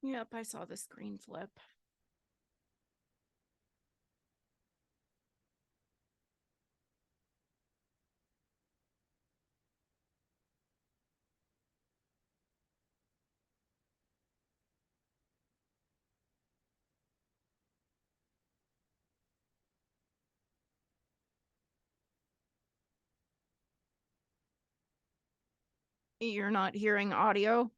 Yep, I saw the screen flip. You're not hearing audio?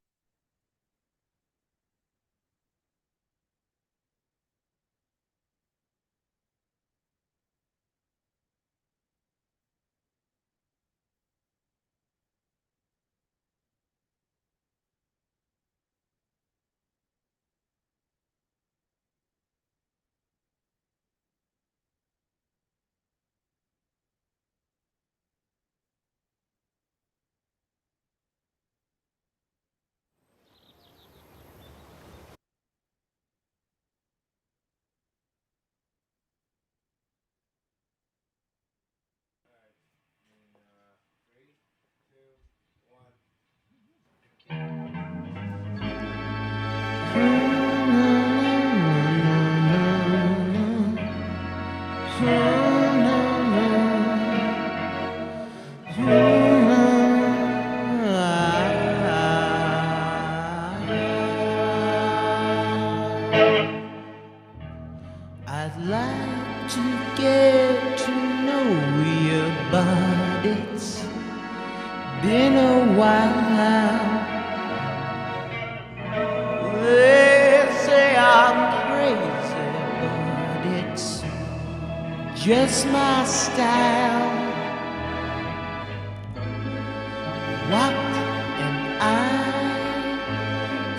I'd like to get to know you, but it's been a while. They say I'm crazy, but it's just my style. What am I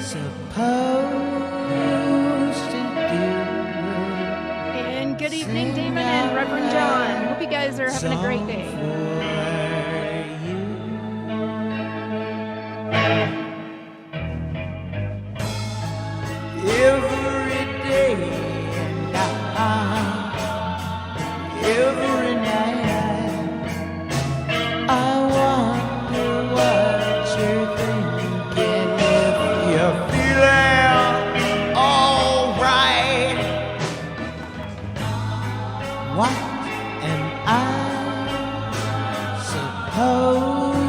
supposed to do? And good evening, Damon and Reverend John. Hope you guys are having a great day. Every day and every night, I wonder what you're thinking. If you're feeling alright, what am I supposed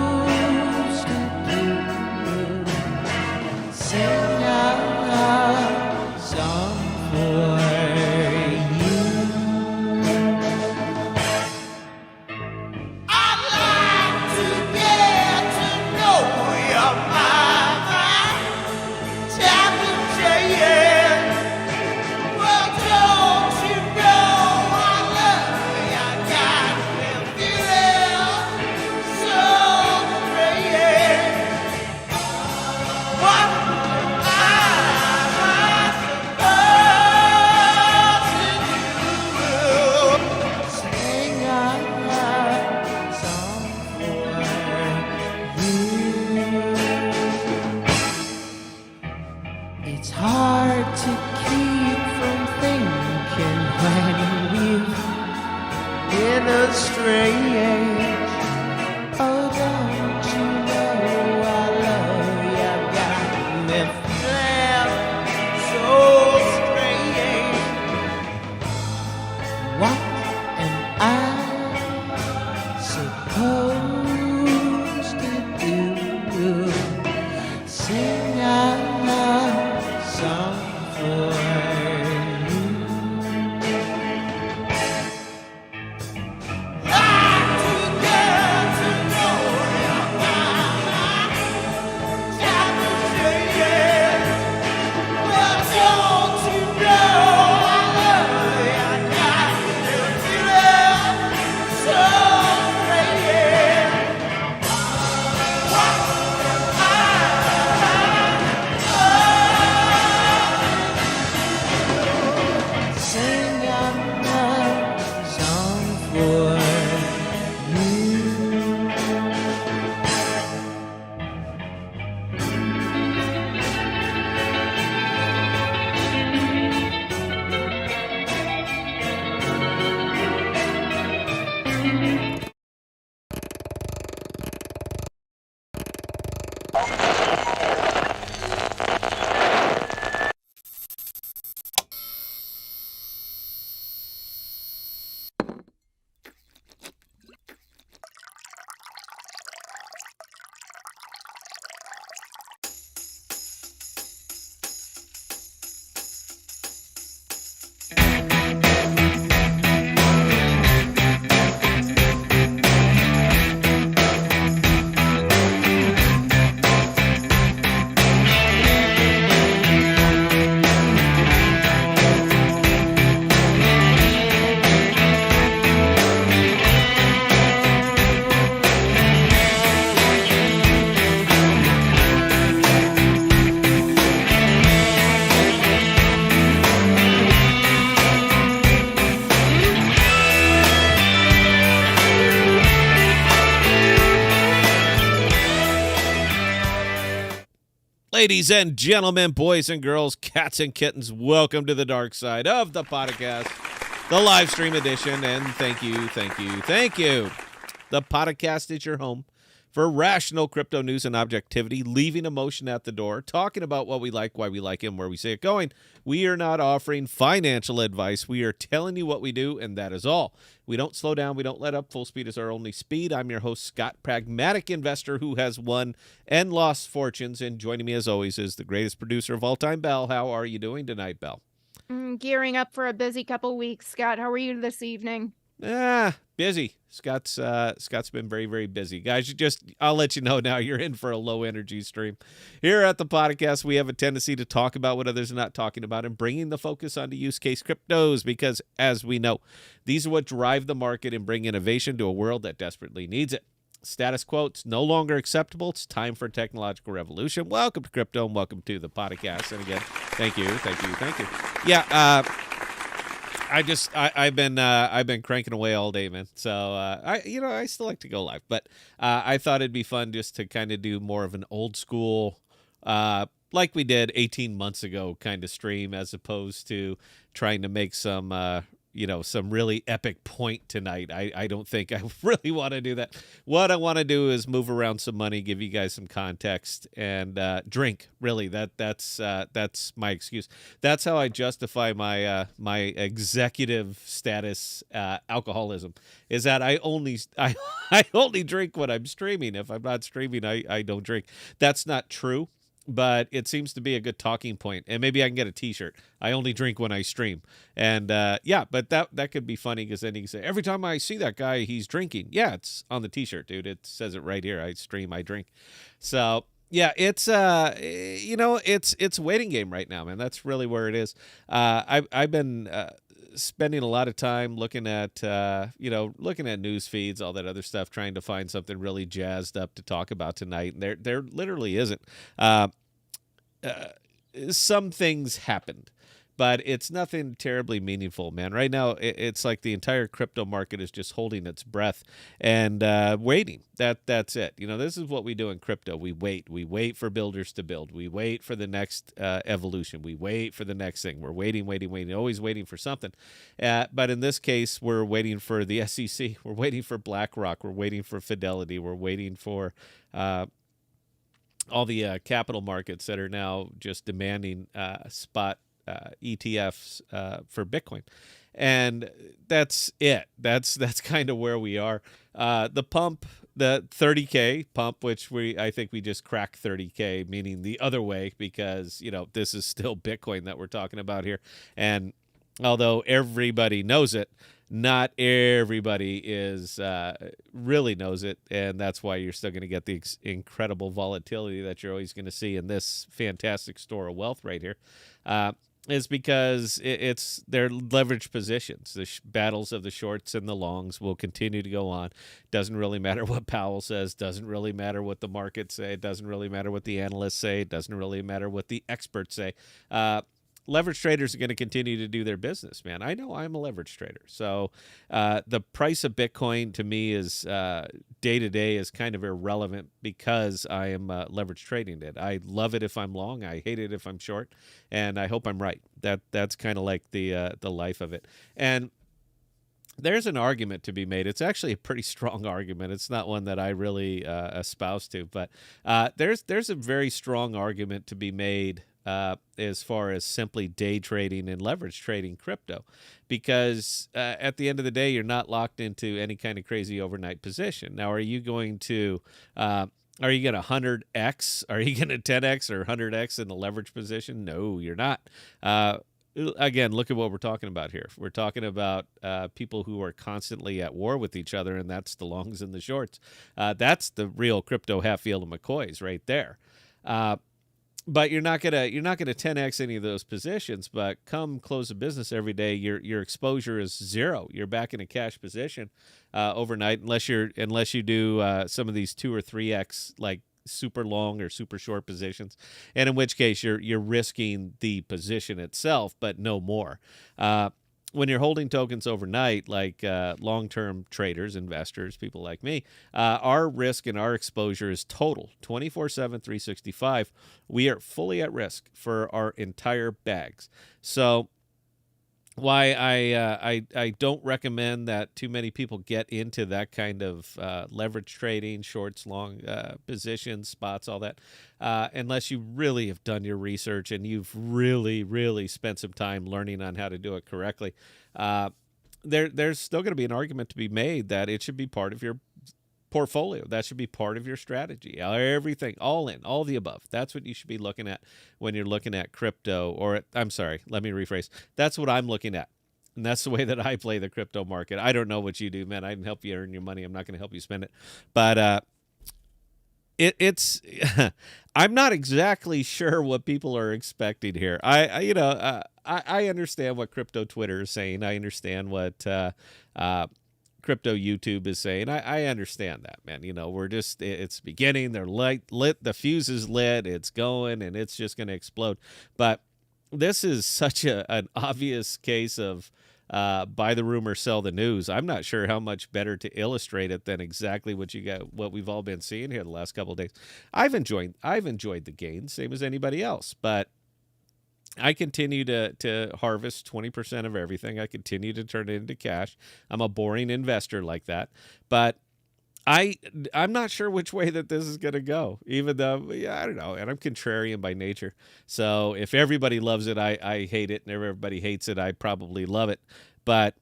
to do? Sing a song for you. I'd like to get to know your mama. Tell me, yeah. Well, don't you know I love you? I got me feeling so great. What sing a song for you. It's hard to keep from thinking when we've been estranged. Oh, don't you know I love you? I've got me feeling so strange. What am I supposed to do? Sing a song for you. Like to get to know your mama. Tell me, yeah. Well, don't you know I love you? I got you feeling so great. What sing a song for you. Ladies and gentlemen, boys and girls, cats and kittens, welcome to the dark side of the podcast, the live stream edition, and thank you. The podcast is your home for rational crypto news and objectivity, leaving emotion at the door, talking about what we like, why we like it, and where we see it going. We are not offering financial advice. We are telling you what we do, and that is all. We don't slow down. We don't let up. Full speed is our only speed. I'm your host, Scott, pragmatic investor who has won and lost fortunes. And joining me, as always, is the greatest producer of all time, Belle. How are you doing tonight, Belle? Gearing up for a busy couple weeks. Scott, how are you this evening? Busy. Scott's been very, very busy. Guys, I'll let you know now, you're in for a low energy stream. Here at the podcast, we have a tendency to talk about what others are not talking about and bringing the focus onto use case cryptos because, as we know, these are what drive the market and bring innovation to a world that desperately needs it. Status quo, it's no longer acceptable. It's time for a technological revolution. Welcome to crypto and welcome to the podcast. And again, thank you. Yeah, I've been cranking away all day, man. So I still like to go live, but I thought it'd be fun just to kind of do more of an old school, like we did 18 months ago, kind of stream, as opposed to trying to make some really epic point tonight. I don't think I really want to do that. What I want to do is move around some money, give you guys some context, and drink. Really, that's my excuse. That's how I justify my executive status alcoholism. Is that I only drink when I'm streaming. If I'm not streaming, I don't drink. That's not true. But it seems to be a good talking point, and maybe I can get a T-shirt. I only drink when I stream, and but that could be funny because then you can say every time I see that guy, he's drinking. Yeah, it's on the T-shirt, dude. It says it right here. I stream, I drink. So yeah, it's it's a waiting game right now, man. That's really where it is. I've been spending a lot of time looking at news feeds, all that other stuff, trying to find something really jazzed up to talk about tonight. And there literally isn't. Some things happened, but it's nothing terribly meaningful, man. Right now, it's like the entire crypto market is just holding its breath and waiting. That's it. This is what we do in crypto. We wait. We wait for builders to build. We wait for the next evolution. We wait for the next thing. We're waiting, always waiting for something. But in this case, we're waiting for the SEC. We're waiting for BlackRock. We're waiting for Fidelity. We're waiting for all the capital markets that are now just demanding spot ETFs for Bitcoin. And that's it. That's kind of where we are. The pump, the 30K pump, which I think we just cracked 30K, meaning the other way, because, this is still Bitcoin that we're talking about here. And although everybody knows it, not everybody really knows it, and that's why you're still going to get the incredible volatility that you're always going to see in this fantastic store of wealth right here. Is because it's their leveraged positions. The battles of the shorts and the longs will continue to go on. Doesn't really matter what Powell says. Doesn't really matter what the markets say. It doesn't really matter what the analysts say. It doesn't really matter what the experts say. Leverage traders are going to continue to do their business, man. I know I'm a leverage trader. So the price of Bitcoin to me is day to day is kind of irrelevant because I am leverage trading it. I love it if I'm long. I hate it if I'm short. And I hope I'm right. That's kind of like the life of it. And there's an argument to be made. It's actually a pretty strong argument. It's not one that I really espouse to, but there's a very strong argument to be made as far as simply day trading and leverage trading crypto, because at the end of the day, you're not locked into any kind of crazy overnight position. Now, are you going to 100x? Are you going to 10x or 100x in the leverage position? No, you're not. Again, look at what we're talking about here. We're talking about people who are constantly at war with each other, and that's the longs and the shorts. That's the real crypto Hatfield and McCoys right there. But you're not gonna 10x any of those positions. But come close of business every day, your exposure is zero. You're back in a cash position overnight, unless you do some of these 2 or 3x like super long or super short positions, and in which case you're risking the position itself, but no more. when you're holding tokens overnight, like long-term traders, investors, people like me, our risk and our exposure is total 24/7, 365. We are fully at risk for our entire bags. So why I don't recommend that too many people get into that kind of leverage trading, shorts, long positions, spots, all that, unless you really have done your research and you've really spent some time learning on how to do it correctly. There's still going to be an argument to be made that it should be part of your portfolio. That should be part of your strategy. Everything, all in, all the above. That's what you should be looking at when you're looking at crypto. I'm sorry, let me rephrase. That's what I'm looking at. And that's the way that I play the crypto market. I don't know what you do, man. I can help you earn your money. I'm not going to help you spend it. But it's I'm not exactly sure what people are expecting here. I understand what crypto Twitter is saying. I understand what crypto YouTube is saying. I understand that, man. It's beginning. They're lit. The fuse is lit. It's going, and it's just going to explode. But this is such an obvious case of buy the rumor, sell the news. I'm not sure how much better to illustrate it than exactly what we've all been seeing here the last couple of days. I've enjoyed the gains, same as anybody else, but I continue to harvest 20% of everything. I continue to turn it into cash. I'm a boring investor like that. But I'm not sure which way that this is going to go, even though, I don't know. And I'm contrarian by nature. So if everybody loves it, I hate it. And if everybody hates it, I probably love it. But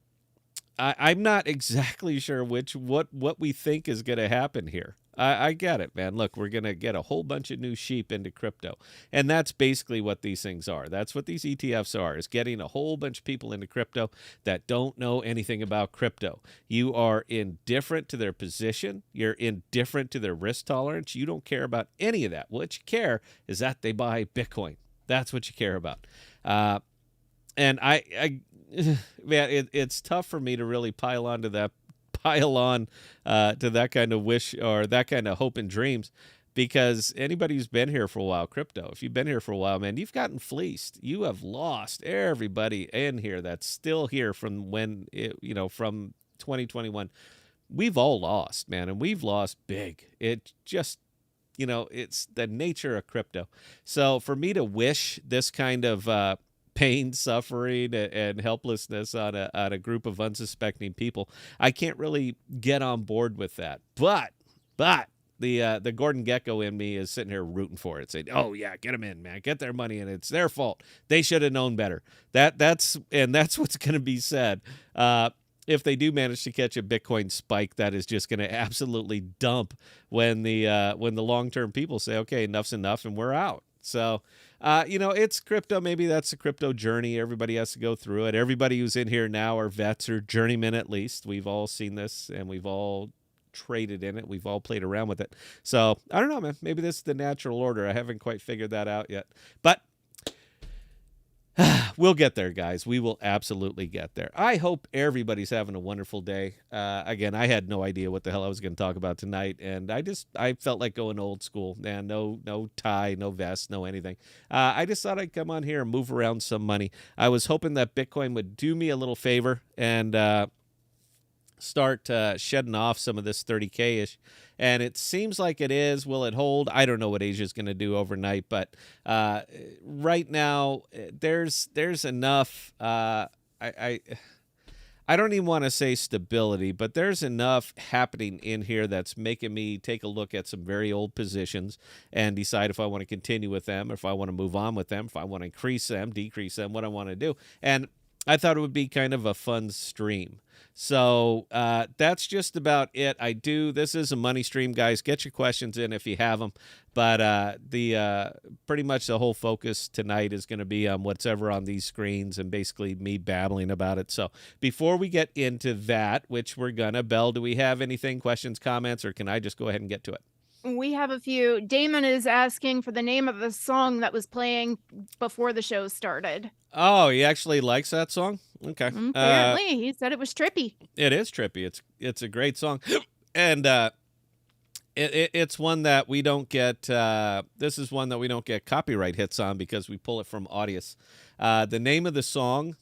I'm not exactly sure what we think is going to happen here. I get it, man. Look, we're going to get a whole bunch of new sheep into crypto. And that's basically what these things are. That's what these ETFs are, is getting a whole bunch of people into crypto that don't know anything about crypto. You are indifferent to their position. You're indifferent to their risk tolerance. You don't care about any of that. What you care is that they buy Bitcoin. That's what you care about. And man, it's tough for me to really pile on to that kind of wish or that kind of hope and dreams, because anybody who's been here for a while, crypto, if you've been here for a while, man, you've gotten fleeced. You have lost everybody in here that's still here from from 2021. We've all lost, man, and we've lost big. It just, it's the nature of crypto. So for me to wish this kind of pain, suffering, and helplessness on a group of unsuspecting people, I can't really get on board with that. But the Gordon Gekko in me is sitting here rooting for it, saying, "Oh yeah, get them in, man, get their money in. It's their fault. They should have known better." That's what's going to be said. If they do manage to catch a Bitcoin spike, that is just going to absolutely dump when the long-term people say, "Okay, enough's enough," and we're out. So, it's crypto. Maybe that's the crypto journey. Everybody has to go through it. Everybody who's in here now are vets or journeymen at least. We've all seen this, and we've all traded in it. We've all played around with it. So, I don't know, man. Maybe this is the natural order. I haven't quite figured that out yet. But we'll get there, guys. We will absolutely get there. I hope everybody's having a wonderful day. Again, I had no idea what the hell I was going to talk about tonight, and I felt like going old school. Man, no tie, no vest, no anything. I just thought I'd come on here and move around some money. I was hoping that Bitcoin would do me a little favor and start shedding off some of this 30K-ish. And it seems like it is. Will it hold? I don't know what Asia's going to do overnight, but right now there's enough. I don't even want to say stability, but there's enough happening in here that's making me take a look at some very old positions and decide if I want to continue with them, or if I want to move on with them, if I want to increase them, decrease them, what I want to do. And I thought it would be kind of a fun stream. So that's just about it. This is a money stream, guys. Get your questions in if you have them. But pretty much the whole focus tonight is going to be on what's ever on these screens and basically me babbling about it. So before we get into that, which we're going to, Belle, do we have anything, questions, comments, or can I just go ahead and get to it? We have a few. Damon is asking for the name of the song that was playing before the show started. Oh, he actually likes that song? Okay. Apparently, he said it was trippy. It is trippy. It's a great song. And it's one that we don't get. This is one that we don't get copyright hits on because we pull it from Audius. The name of the song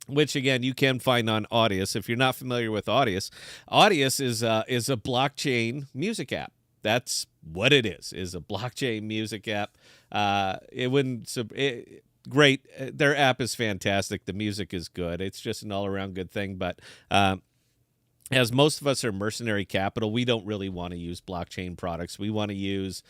which again you can find on Audius. If you're not familiar with Audius, Audius is a blockchain music app. That's what it is a blockchain music app. It wouldn't great. Their app is fantastic. The music is good. It's just an all around good thing. But as most of us are mercenary capital, we don't really want to use blockchain products. We want to use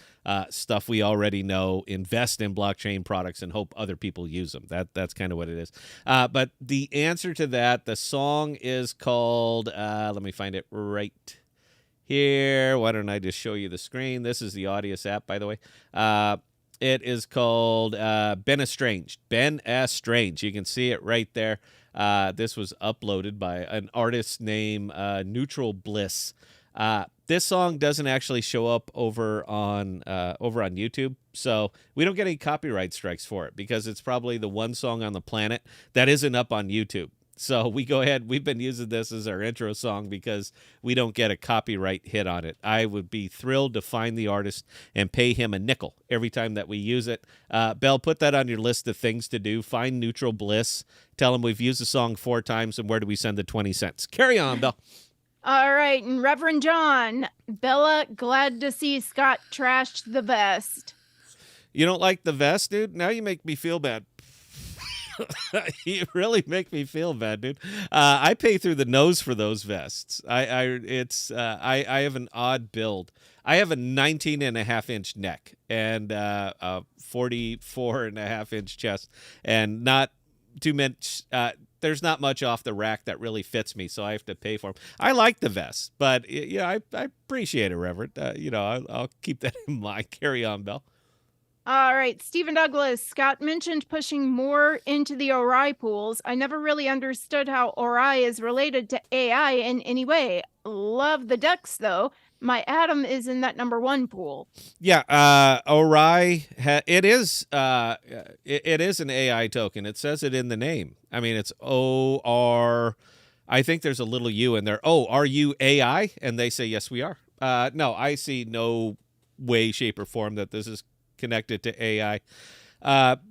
stuff we already know, invest in blockchain products, and hope other people use them. That's kind of what it is. But the answer to that, the song is called, let me find it right here. Why don't I just show you the screen? This is the Audius app, by the way. It is called Ben Estranged. Ben Estranged. You can see it right there. This was uploaded by an artist named Neutral Bliss. This song doesn't actually show up over on YouTube, so we don't get any copyright strikes for it because it's probably the one song on the planet that isn't up on YouTube. So we go ahead. We've been using this as our intro song because we don't get a copyright hit on it. I would be thrilled to find the artist and pay him a nickel every time that we use it. Belle, put that on your list of things to do. Find Neutral Bliss. Tell him we've used the song 4 times, and where do we send the 20 cents? Carry on, Belle. All right, and Reverend John, Bella, glad to see Scott trashed the vest. You don't like the vest, dude? Now you make me feel bad. You really make me feel bad, dude. I pay through the nose for those vests. I have an odd build. I have a 19.5-inch neck and a 44.5-inch chest, and not too much. There's not much off the rack that really fits me, so I have to pay for them. I like the vest, but I appreciate it, Reverend. I'll keep that in mind. Carry on, Belle. All right, Stephen Douglas, Scott mentioned pushing more into the ORI pools. I never really understood how ORI is related to AI in any way. Love the ducks, though. My Atom is in that number 1 pool. Yeah, ORI, it is an AI token. It says it in the name. I mean, it's OR. I think there's a little U in there. Oh, are you AI? And they say, yes, we are. No, I see no way, shape, or form that this is connected to AI.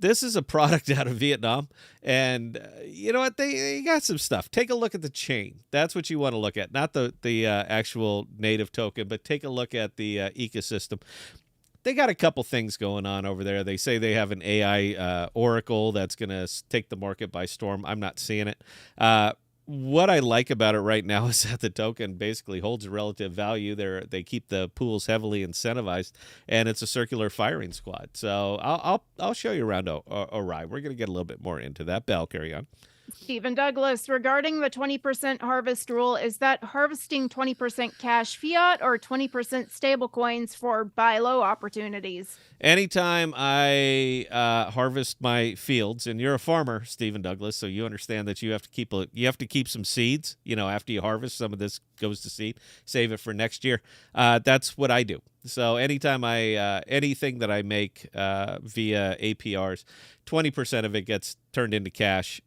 This is a product out of Vietnam, and you know what? They got some stuff. Take a look at the chain. That's what you want to look at, not the actual native token, but take a look at the ecosystem. They got a couple things going on over there. They say they have an AI oracle that's going to take the market by storm. I'm not seeing it. What I like about it right now is that the token basically holds a relative value. They keep the pools heavily incentivized, and it's a circular firing squad. So I'll show you around ORI. We're going to get a little bit more into that. Belle, carry on. Stephen Douglas, regarding the 20% harvest rule, is that harvesting 20% cash fiat or 20% stablecoins for buy low opportunities? Anytime I harvest my fields, and you're a farmer, Stephen Douglas, so you understand that you have to keep some seeds. After you harvest, some of this goes to seed. Save it for next year. That's what I do. So anytime anything that I make via APRs, 20% of it gets turned into cash.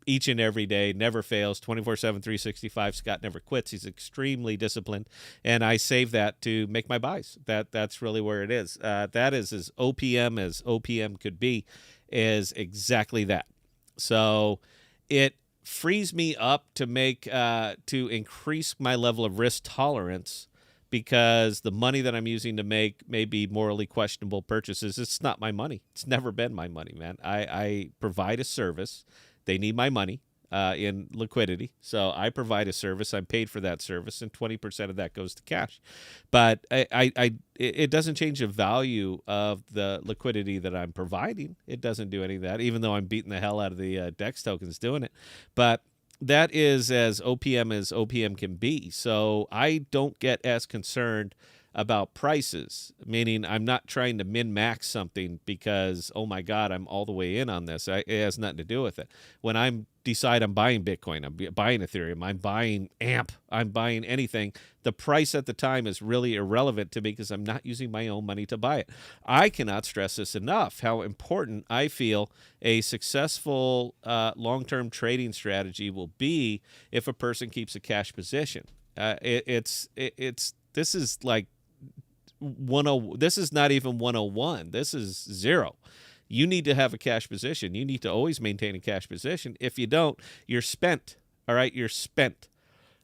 Each and every day, never fails, 24/7, 365. Scott never quits. He's extremely disciplined, and I save that to make my buys. That's really where it is. That is as OPM could be, is exactly that. So it frees me up to to increase my level of risk tolerance, because the money that I'm using to make may be morally questionable purchases. It's not my money. It's never been my money, man. I provide a service. They need my money in liquidity, so I provide a service. I'm paid for that service, and 20% of that goes to cash. But it doesn't change the value of the liquidity that I'm providing. It doesn't do any of that, even though I'm beating the hell out of the DEX tokens doing it. But that is as OPM can be. So I don't get as concerned about prices, meaning I'm not trying to min-max something because, oh my God, I'm all the way in on this. It has nothing to do with it. When I'm buying Bitcoin, I'm buying Ethereum, I'm buying AMP, I'm buying anything, the price at the time is really irrelevant to me because I'm not using my own money to buy it. I cannot stress this enough, how important I feel a successful long-term trading strategy will be if a person keeps a cash position. This is like this is not even 101. This is 0. You need to have a cash position. You need to always maintain a cash position. If you don't, you're spent. All right, you're spent.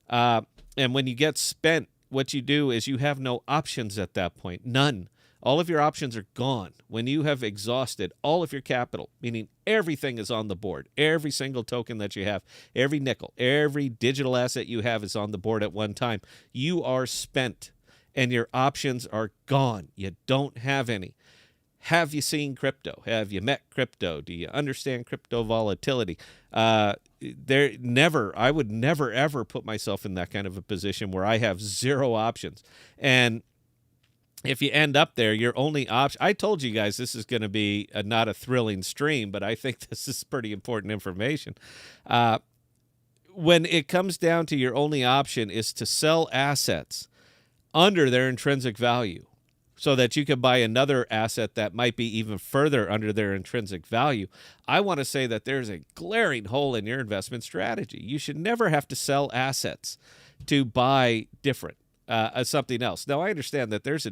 And when you get spent, what you do is you have no options at that point. None. All of your options are gone. When you have exhausted all of your capital, meaning everything is on the board, every single token that you have, every nickel, every digital asset you have is on the board at one time, you are spent and your options are gone. You don't have any. Have you seen crypto? Have you met crypto? Do you understand crypto volatility? I would never, ever put myself in that kind of a position where I have zero options. And if you end up there, your only option, I told you guys this is going to be not a thrilling stream, but I think this is pretty important information. When it comes down to your only option is to sell assets under their intrinsic value so that you can buy another asset that might be even further under their intrinsic value, I want to say that there's a glaring hole in your investment strategy. You should never have to sell assets to buy different. Something else. Now I understand that there's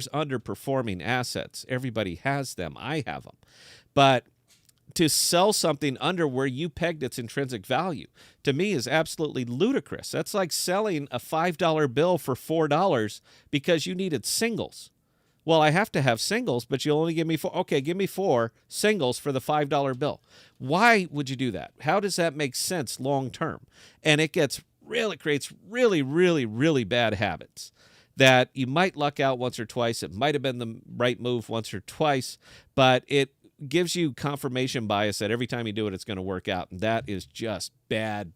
underperforming assets. Everybody has them. I have them, but to sell something under where you pegged its intrinsic value to me is absolutely ludicrous. That's like selling a $5 bill for $4 because you needed singles. Well, I have to have singles, but you'll only give me 4. Okay, give me 4 singles for the $5 bill. Why would you do that? How does that make sense long term? And it creates really, really, really bad habits that you might luck out once or twice. It might have been the right move once or twice, but it gives you confirmation bias that every time you do it, it's going to work out. And that is just bad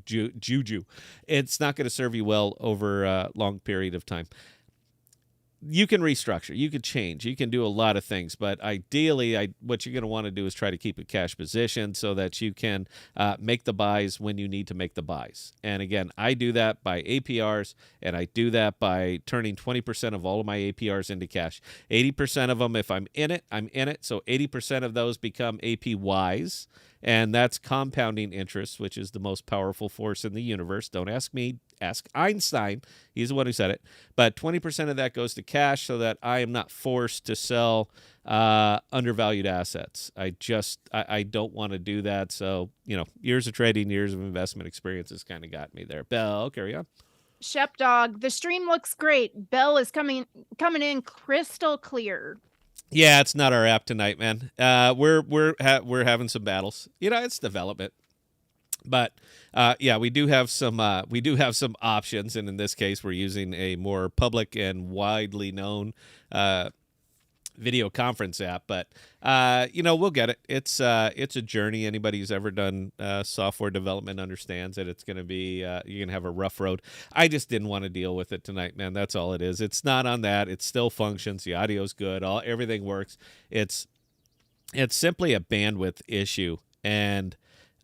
juju. It's not going to serve you well over a long period of time. You can restructure, you can change, you can do a lot of things, but ideally, what you're going to want to do is try to keep a cash position so that you can make the buys when you need to make the buys. And again, I do that by APRs, and I do that by turning 20% of all of my APRs into cash. 80% of them, if I'm in it, I'm in it. So 80% of those become APYs. And that's compounding interest, which is the most powerful force in the universe. Don't ask me, ask Einstein. He's the one who said it. But 20% of that goes to cash so that I am not forced to sell undervalued assets. I don't want to do that. So, years of trading, years of investment experience has kind of got me there. Belle, carry on. Shepdog, the stream looks great. Bell is coming in crystal clear. Yeah, it's not our app tonight, man. We're having some battles. It's development, but yeah, we do have some options, and in this case, we're using a more public and widely known video conference app. But we'll get it. It's a journey. Anybody who's ever done software development understands that it's going to be you're gonna have a rough road. I just didn't want to deal with it tonight, man. That's all it is. It's not on that. It still functions. The audio's good. Everything works. It's simply a bandwidth issue, and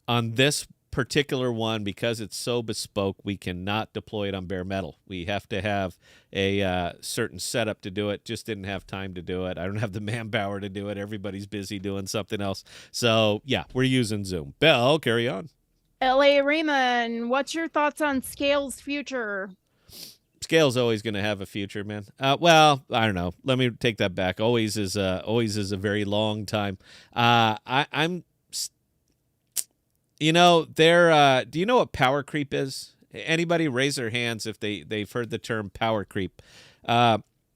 on this particular one, because it's so bespoke, we cannot deploy it on bare metal. We have to have a certain setup to do it. Just didn't have time to do it. I don't have the manpower to do it. Everybody's busy doing something else. So yeah, we're using Zoom. Belle, carry on. L.A. Raymond, what's your thoughts on Scale's future? Scale's always going to have a future, man. Well, I don't know. Let me take that back. Always is a very long time. I'm do you know what power creep is? Anybody raise their hands if they've heard the term power creep.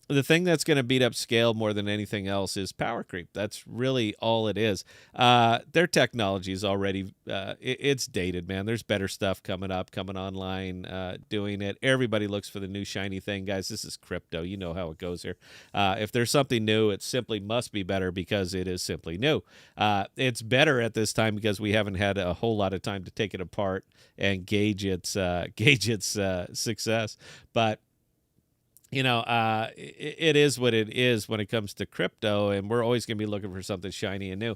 The thing that's going to beat up Scale more than anything else is power creep. That's really all it is. Their technology is already it's dated, man. There's better stuff coming online, doing it. Everybody looks for the new shiny thing, guys. This is crypto. You know how it goes here. If there's something new, it simply must be better because it is simply new. It's better at this time because we haven't had a whole lot of time to take it apart and gauge its success. But it is what it is when it comes to crypto, and we're always going to be looking for something shiny and new.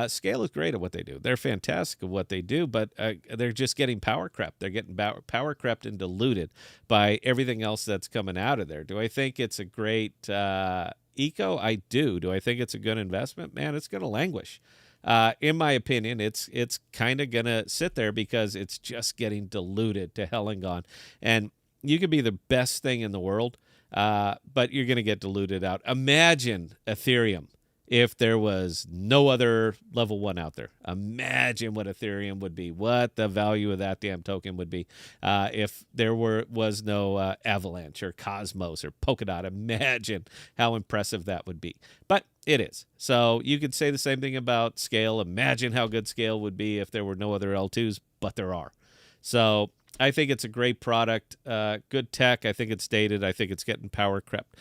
Scale is great at what they do. They're fantastic at what they do, but they're just getting power crept. They're getting power crept and diluted by everything else that's coming out of there. Do I think it's a great eco? I do. Do I think it's a good investment? Man, it's going to languish. In my opinion, it's kind of going to sit there because it's just getting diluted to hell and gone. And you could be the best thing in the world, but you're going to get diluted out. Imagine Ethereum if there was no other level 1 out there. Imagine what Ethereum would be, what the value of that damn token would be if there was no Avalanche or Cosmos or Polkadot. Imagine how impressive that would be. But it is. So you could say the same thing about Scale. Imagine how good Scale would be if there were no other L2s, but there are. So I think it's a great product, good tech. I think it's dated. I think it's getting power crept.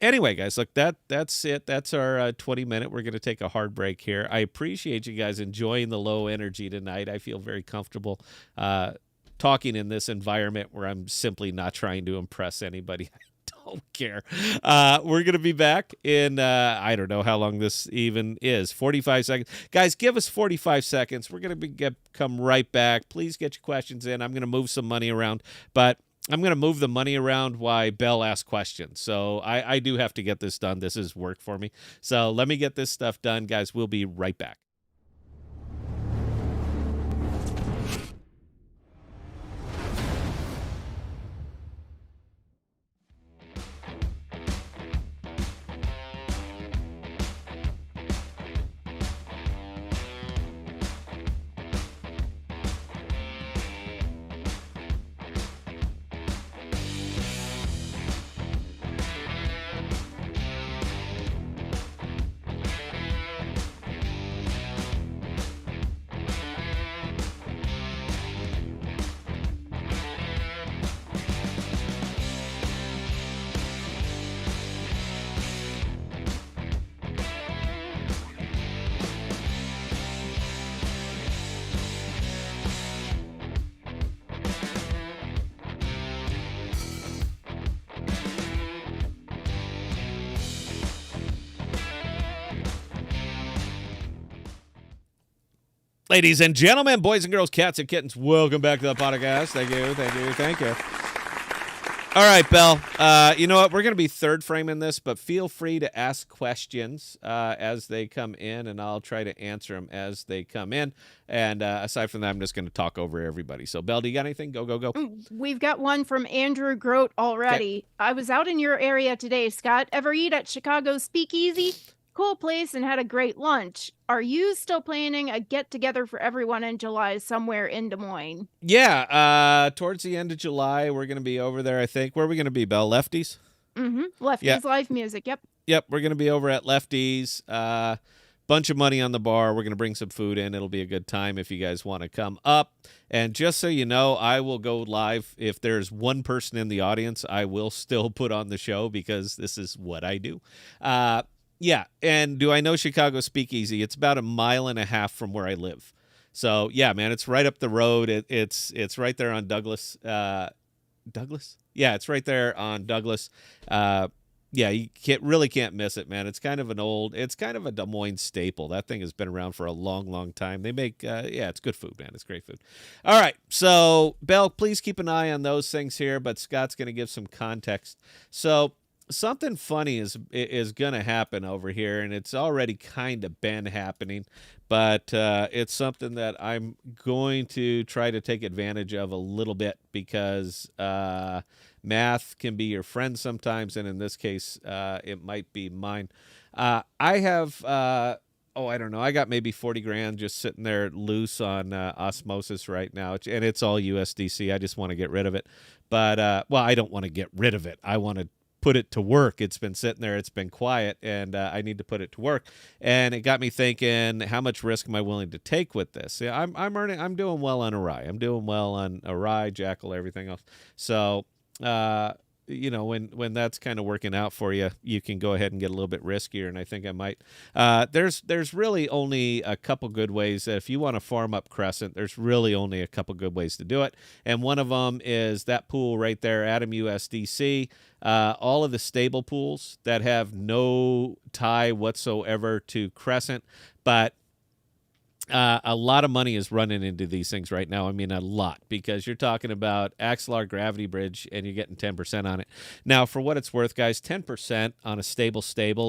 Anyway, guys, look, that's it. That's our 20-minute. We're going to take a hard break here. I appreciate you guys enjoying the low energy tonight. I feel very comfortable talking in this environment where I'm simply not trying to impress anybody. Don't care. We're going to be back in, I don't know how long this even is, 45 seconds. Guys, give us 45 seconds. We're going to come right back. Please get your questions in. I'm going to move some money around, but I'm going to move the money around while Belle asks questions. So I do have to get this done. This is work for me. So let me get this stuff done, guys. We'll be right back. Ladies and gentlemen, boys and girls, cats and kittens, welcome back to the podcast. Thank you. All right, Belle. You know what? We're going to be third framing this, but feel free to ask questions as they come in, and I'll try to answer them as they come in. And aside from that, I'm just going to talk over everybody. So, Belle, do you got anything? Go. We've got one from Andrew Grote already. Okay. I was out in your area today, Scott. Ever eat at Chicago's Speakeasy? Cool place and had a great lunch. Are you still planning a get-together for everyone in July somewhere in Des Moines? Yeah, towards the end of July, we're going to be over there, I think. Where are we going to be, Belle? Lefties? Mm-hmm. Lefties Live Music, yep. Yep, we're going to be over at Lefties. Bunch of money on the bar. We're going to bring some food in. It'll be a good time if you guys want to come up. And just so you know, I will go live. If there's one person in the audience, I will still put on the show because this is what I do. Yeah, and do I know Chicago Speakeasy? It's about 1.5 miles from where I live. So, yeah, man, it's right up the road. It's right there on Douglas. Douglas? Yeah, it's right there on Douglas. Yeah, you really can't miss it, man. It's kind of a Des Moines staple. That thing has been around for a long, long time. They make, it's good food, man. It's great food. All right, so, Belle, please keep an eye on those things here, but Scott's going to give some context. So, something funny is going to happen over here, and it's already kind of been happening, but it's something that I'm going to try to take advantage of a little bit because math can be your friend sometimes, and in this case, it might be mine. I have... I don't know. I got maybe 40 grand just sitting there loose on osmosis right now, and it's all USDC. I just want to get rid of it. But, I don't want to get rid of it. I want to put it to work. It's been sitting there. It's been quiet, and I need to put it to work. And it got me thinking, how much risk am I willing to take with this? Yeah, I'm doing well on Arai. I'm doing well on Arai, Jackal, everything else. So, when that's kind of working out for you, you can go ahead and get a little bit riskier, and I think I might. There's really only a couple good ways. If you want to farm up Crescent, there's really only a couple good ways to do it, and one of them is that pool right there, Atom USDC. All of the stable pools that have no tie whatsoever to Crescent, but a lot of money is running into these things right now. I mean, a lot, because you're talking about Axelar Gravity Bridge and you're getting 10% on it. Now, for what it's worth, guys, 10% on a stable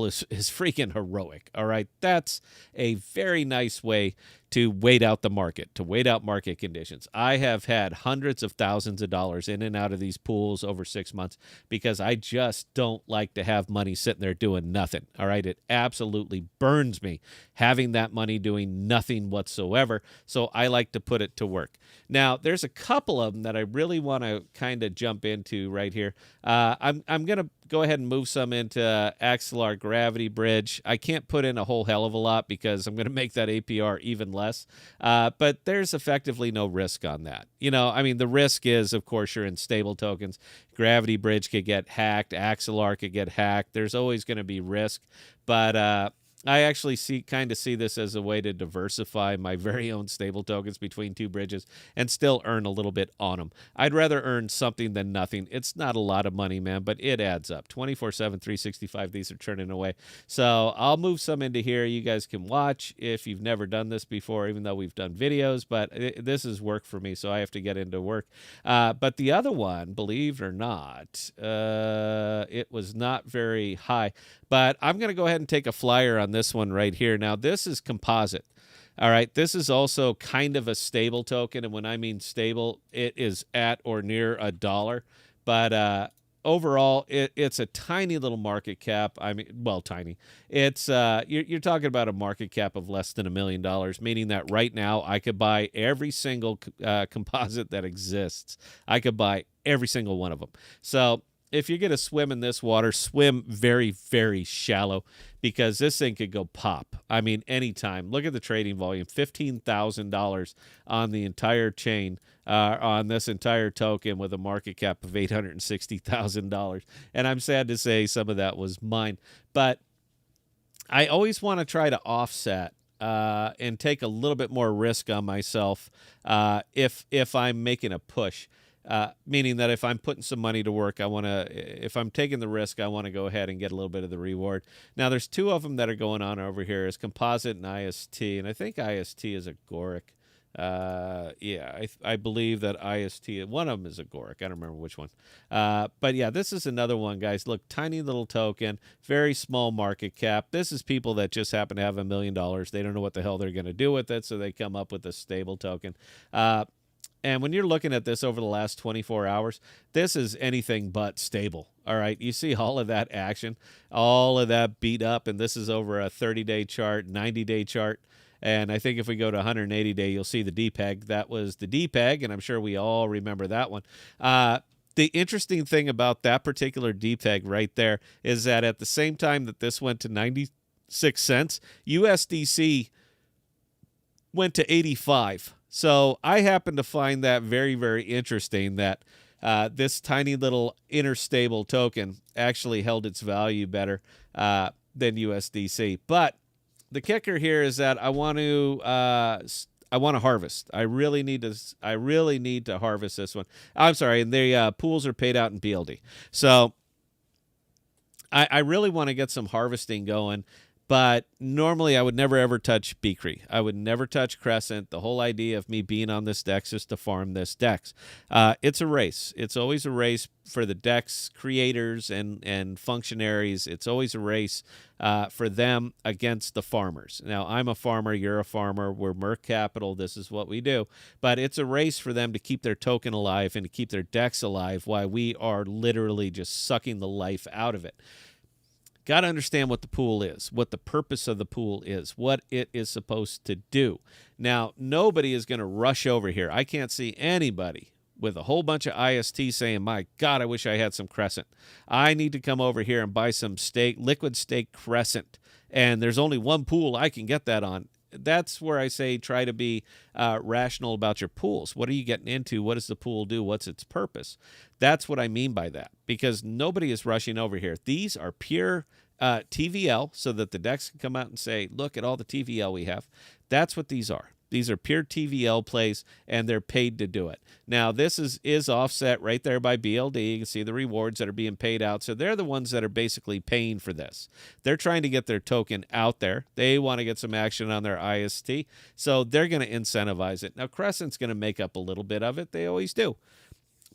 is freaking heroic. All right. That's a very nice way to wait out the market, to wait out market conditions. I have had hundreds of thousands of dollars in and out of these pools over 6 months because I just don't like to have money sitting there doing nothing. All right. It absolutely burns me having that money doing nothing whatsoever. So I like to put it to work. Now, there's a couple of them that I really want to kind of jump into right here. I'm going to go ahead and move some into Axelar Gravity Bridge. I can't put in a whole hell of a lot because I'm going to make that APR even less. But there's effectively no risk on that. I mean, the risk is, of course, you're in stable tokens. Gravity Bridge could get hacked. Axelar could get hacked. There's always going to be risk. But I actually see this as a way to diversify my very own stable tokens between two bridges and still earn a little bit on them. I'd rather earn something than nothing. It's not a lot of money, man, but it adds up. 24/7, 365, these are turning away. So I'll move some into here. You guys can watch if you've never done this before, even though we've done videos, but this is work for me, so I have to get into work. But the other one, believe it or not, it was not very high. But I'm going to go ahead and take a flyer on this one right here. Now, this is composite. All right. This is also kind of a stable token. And when I mean stable, it is at or near $1. But overall, it's a tiny little market cap. I mean, well, tiny. It's you're talking about a market cap of less than $1 million, meaning that right now I could buy every single composite that exists. I could buy every single one of them. So if you're going to swim in this water, swim very, very shallow because this thing could go pop. I mean, anytime. Look at the trading volume, $15,000 on the entire chain, on this entire token with a market cap of $860,000. And I'm sad to say some of that was mine. But I always want to try to offset and take a little bit more risk on myself if I'm making a push. Meaning that if I'm putting some money to work, if I'm taking the risk, I want to go ahead and get a little bit of the reward. Now, there's two of them that are going on over here is Composite and IST, and I think IST is Agoric. I believe that IST, one of them is Agoric. I don't remember which one. But yeah, this is another one, guys. Look, tiny little token, very small market cap. This is people that just happen to have $1 million. They don't know what the hell they're going to do with it, so they come up with a stable token. And when you're looking at this over the last 24 hours, this is anything but stable. All right. You see all of that action, all of that beat up. And this is over a 30-day chart, 90-day chart. And I think if we go to 180-day, you'll see the DPEG. That was the DPEG. And I'm sure we all remember that one. The interesting thing about that particular DPEG right there is that at the same time that this went to 96 cents, USDC went to 85. So I happen to find that very, very interesting that this tiny little interstable token actually held its value better than USDC. But the kicker here is that I want to harvest. I really need to harvest this one. I'm sorry, and the pools are paid out in BLD. So I really want to get some harvesting going. But normally I would never, ever touch Beakry. I would never touch Crescent. The whole idea of me being on this DEX is to farm this DEX. It's a race. It's always a race for the DEX creators and functionaries. It's always a race for them against the farmers. Now, I'm a farmer. You're a farmer. We're Merc Capital. This is what we do. But it's a race for them to keep their token alive and to keep their DEX alive while we are literally just sucking the life out of it. Got to understand what the pool is, what the purpose of the pool is, what it is supposed to do. Now, nobody is going to rush over here. I can't see anybody with a whole bunch of IST saying, my God, I wish I had some Crescent. I need to come over here and buy some liquid stake Crescent. And there's only one pool I can get that on. That's where I say try to be rational about your pools. What are you getting into? What does the pool do? What's its purpose? That's what I mean by that, because nobody is rushing over here. These are pure TVL, so that the DEX can come out and say, look at all the TVL we have. That's what these are. These are pure TVL plays, and they're paid to do it. Now, this is offset right there by BLD. You can see the rewards that are being paid out. So they're the ones that are basically paying for this. They're trying to get their token out there. They want to get some action on their IST, so they're going to incentivize it. Now, Crescent's going to make up a little bit of it. They always do.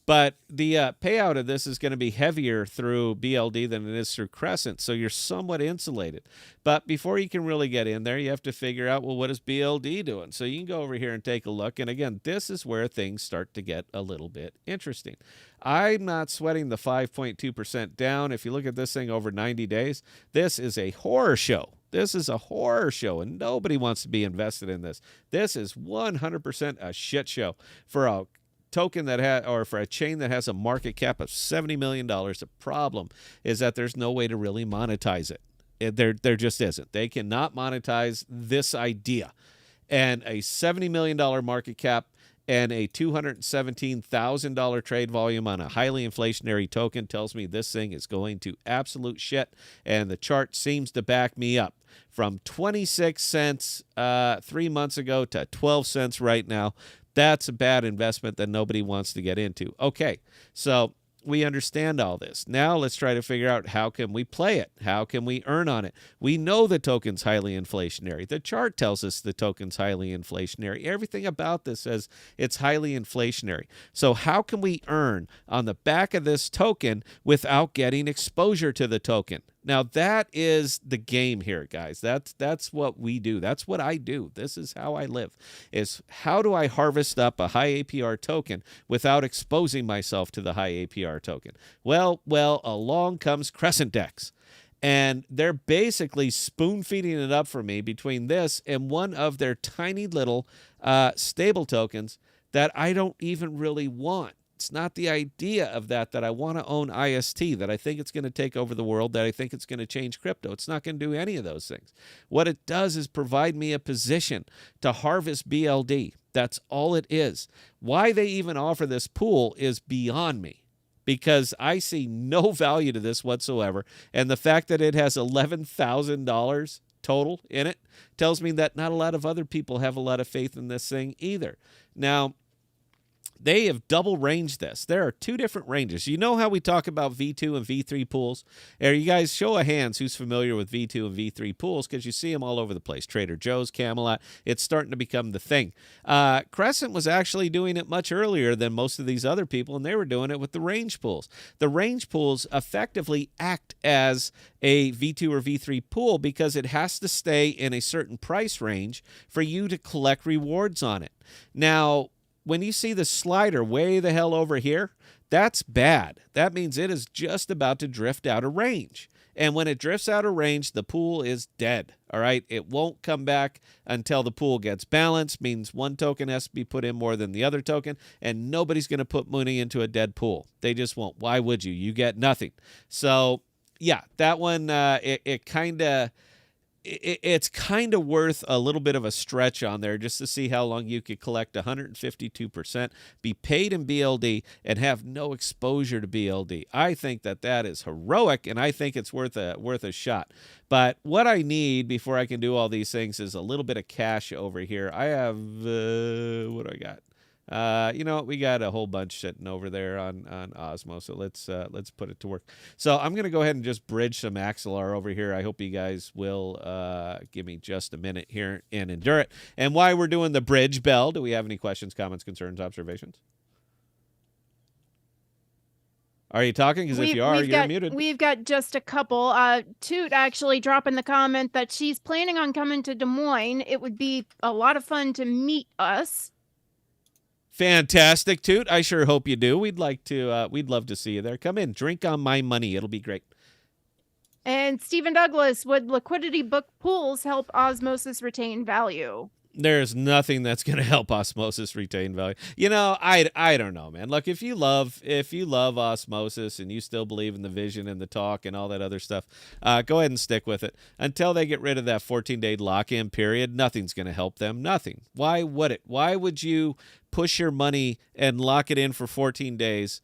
But the payout of this is going to be heavier through BLD than it is through Crescent, so you're somewhat insulated. But before you can really get in there, you have to figure out, well, what is BLD doing? So you can go over here and take a look. And again, this is where things start to get a little bit interesting. I'm not sweating the 5.2% down. If you look at this thing over 90 days, this is a horror show. This is a horror show, and nobody wants to be invested in this. This is 100% a shit show for a token that or for a chain that has a market cap of $70 million. The problem is that there's no way to really monetize it. There just isn't. They cannot monetize this idea. And a $70 million market cap and a $217,000 trade volume on a highly inflationary token tells me this thing is going to absolute shit. And the chart seems to back me up. From 26 cents 3 months ago to 12 cents right now. That's a bad investment that nobody wants to get into. Okay, so we understand all this. Now let's try to figure out, how can we play it? How can we earn on it? We know the token's highly inflationary. The chart tells us the token's highly inflationary. Everything about this says it's highly inflationary. So how can we earn on the back of this token without getting exposure to the token? Now, that is the game here, guys. That's what we do. That's what I do. This is how I live, is how do I harvest up a high APR token without exposing myself to the high APR token? Well, along comes Crescent Dex. And they're basically spoon-feeding it up for me between this and one of their tiny little stable tokens that I don't even really want. It's not the idea of that I want to own IST, that I think it's going to take over the world, that I think it's going to change crypto. It's not going to do any of those things. What it does is provide me a position to harvest BLD. That's all it is. Why they even offer this pool is beyond me, because I see no value to this whatsoever. And the fact that it has $11,000 total in it tells me that not a lot of other people have a lot of faith in this thing either. Now, they have double ranged this. There are two different ranges. You know how we talk about V2 and V3 pools? Are you guys, show of hands who's familiar with V2 and V3 pools, because you see them all over the place. Trader Joe's, Camelot. It's starting to become the thing. Crescent was actually doing it much earlier than most of these other people, and they were doing it with the range pools. The range pools effectively act as a V2 or V3 pool because it has to stay in a certain price range for you to collect rewards on it. Now, when you see the slider way the hell over here, that's bad. That means it is just about to drift out of range. And when it drifts out of range, the pool is dead. All right? It won't come back until the pool gets balanced, means one token has to be put in more than the other token, and nobody's going to put money into a dead pool. They just won't. Why would you? You get nothing. So, yeah, that one, it's kind of worth a little bit of a stretch on there just to see how long you could collect 152%, be paid in BLD, and have no exposure to BLD. I think that is heroic, and I think it's worth a shot. But what I need before I can do all these things is a little bit of cash over here. I have, what do I got? You know what? We got a whole bunch sitting over there on Osmo, so let's put it to work. So I'm going to go ahead and just bridge some Axelar over here. I hope you guys will give me just a minute here and endure it. And while we're doing the bridge, Bell, do we have any questions, comments, concerns, observations? Are you talking? Because if you are, you're muted. We've got just a couple. Toot actually dropping the comment that she's planning on coming to Des Moines. It would be a lot of fun to meet us. Fantastic, Toot. I sure hope you do. We'd love to see you there. Come in, drink on my money. It'll be great. And Stephen Douglas, would liquidity book pools help Osmosis retain value? There's nothing that's going to help Osmosis retain value. You know, I don't know, man. Look, if you love Osmosis and you still believe in the vision and the talk and all that other stuff, go ahead and stick with it. Until they get rid of that 14-day lock-in period, nothing's going to help them. Nothing. Why would it? Why would you push your money and lock it in for 14 days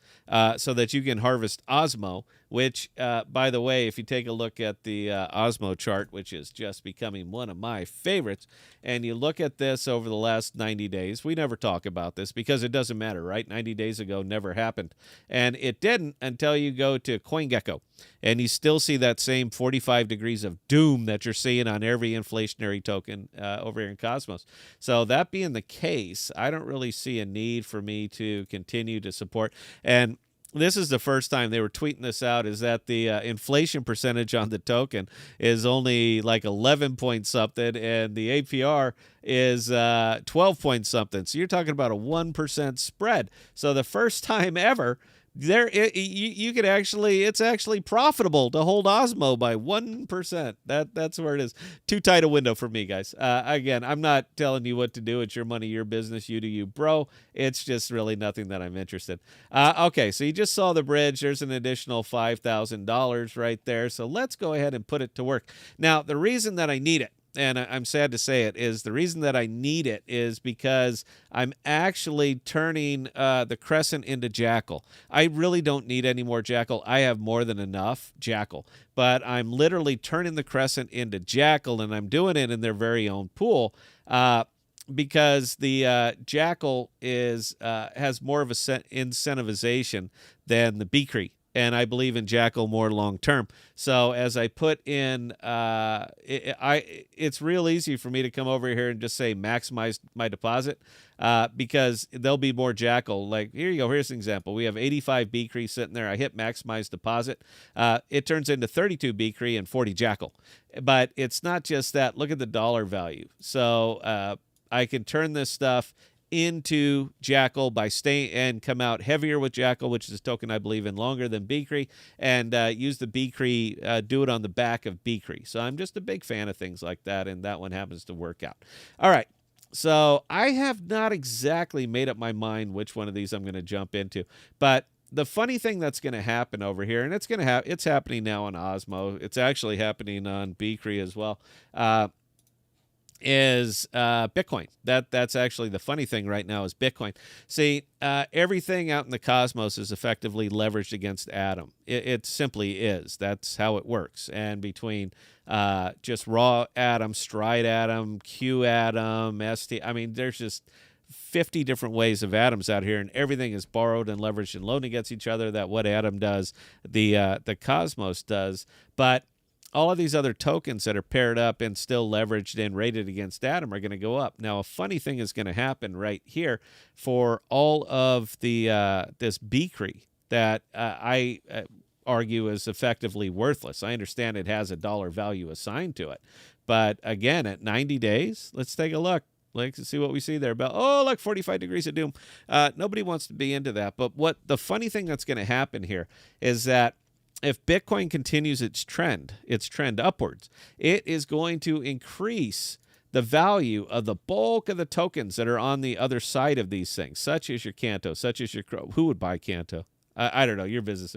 so that you can harvest Osmo, which, by the way, if you take a look at the Osmo chart, which is just becoming one of my favorites, and you look at this over the last 90 days, we never talk about this because it doesn't matter, right? 90 days ago never happened. And it didn't until you go to CoinGecko, and you still see that same 45 degrees of doom that you're seeing on every inflationary token over here in Cosmos. So that being the case, I don't really see a need for me to continue to support. And this is the first time they were tweeting this out, is that the inflation percentage on the token is only like 11 point something, and the APR is 12 point something. So you're talking about a 1% spread. So the first time ever, you could actually, it's actually profitable to hold Osmo by 1%. That's where it is. Too tight a window for me, guys. Again, I'm not telling you what to do. It's your money, your business. You do you, bro. It's just really nothing that I'm interested. Okay, so you just saw the bridge. There's an additional $5,000 right there. So let's go ahead and put it to work. Now, the reason that I need it, and I'm sad to say it, is the reason that I need it is because I'm actually turning the Crescent into Jackal. I really don't need any more Jackal. I have more than enough Jackal. But I'm literally turning the Crescent into Jackal, and I'm doing it in their very own pool because the Jackal has more of a incentivization than the Beakry. And I believe in Jackal more long term. So as I put in, it's real easy for me to come over here and just say maximize my deposit because there'll be more Jackal. Like, here you go. Here's an example. We have 85 Beakry sitting there. I hit maximize deposit. It turns into 32 Beakry and 40 Jackal. But it's not just that. Look at the dollar value. So I can turn this stuff into Jackal by staying and come out heavier with Jackal, which is a token I believe in longer than Beakry, and use the Beakry, do it on the back of Beakry. So I'm just a big fan of things like that, and that one happens to work out. All right. So I have not exactly made up my mind which one of these I'm going to jump into, but the funny thing that's going to happen over here, and it's happening now on Osmo. It's actually happening on Beakry as well. Is Bitcoin. That's actually the funny thing right now is Bitcoin. See, everything out in the cosmos is effectively leveraged against Atom. It simply is. That's how it works. And between just raw Atom, stride Atom, Q Atom, ST, I mean, there's just 50 different ways of atoms out here, and everything is borrowed and leveraged and loaned against each other. That what Atom does, the cosmos does. But all of these other tokens that are paired up and still leveraged and rated against Atom are going to go up. Now, a funny thing is going to happen right here for all of the this Beakry that I argue is effectively worthless. I understand it has a dollar value assigned to it. But again, at 90 days, let's take a look. Let's see what we see there. About, oh, look, 45 degrees of doom. Nobody wants to be into that. But what the funny thing that's going to happen here is that if Bitcoin continues its trend upwards, it is going to increase the value of the bulk of the tokens that are on the other side of these things, such as your Canto, such as your Crow. Who would buy Canto? I don't know, your business,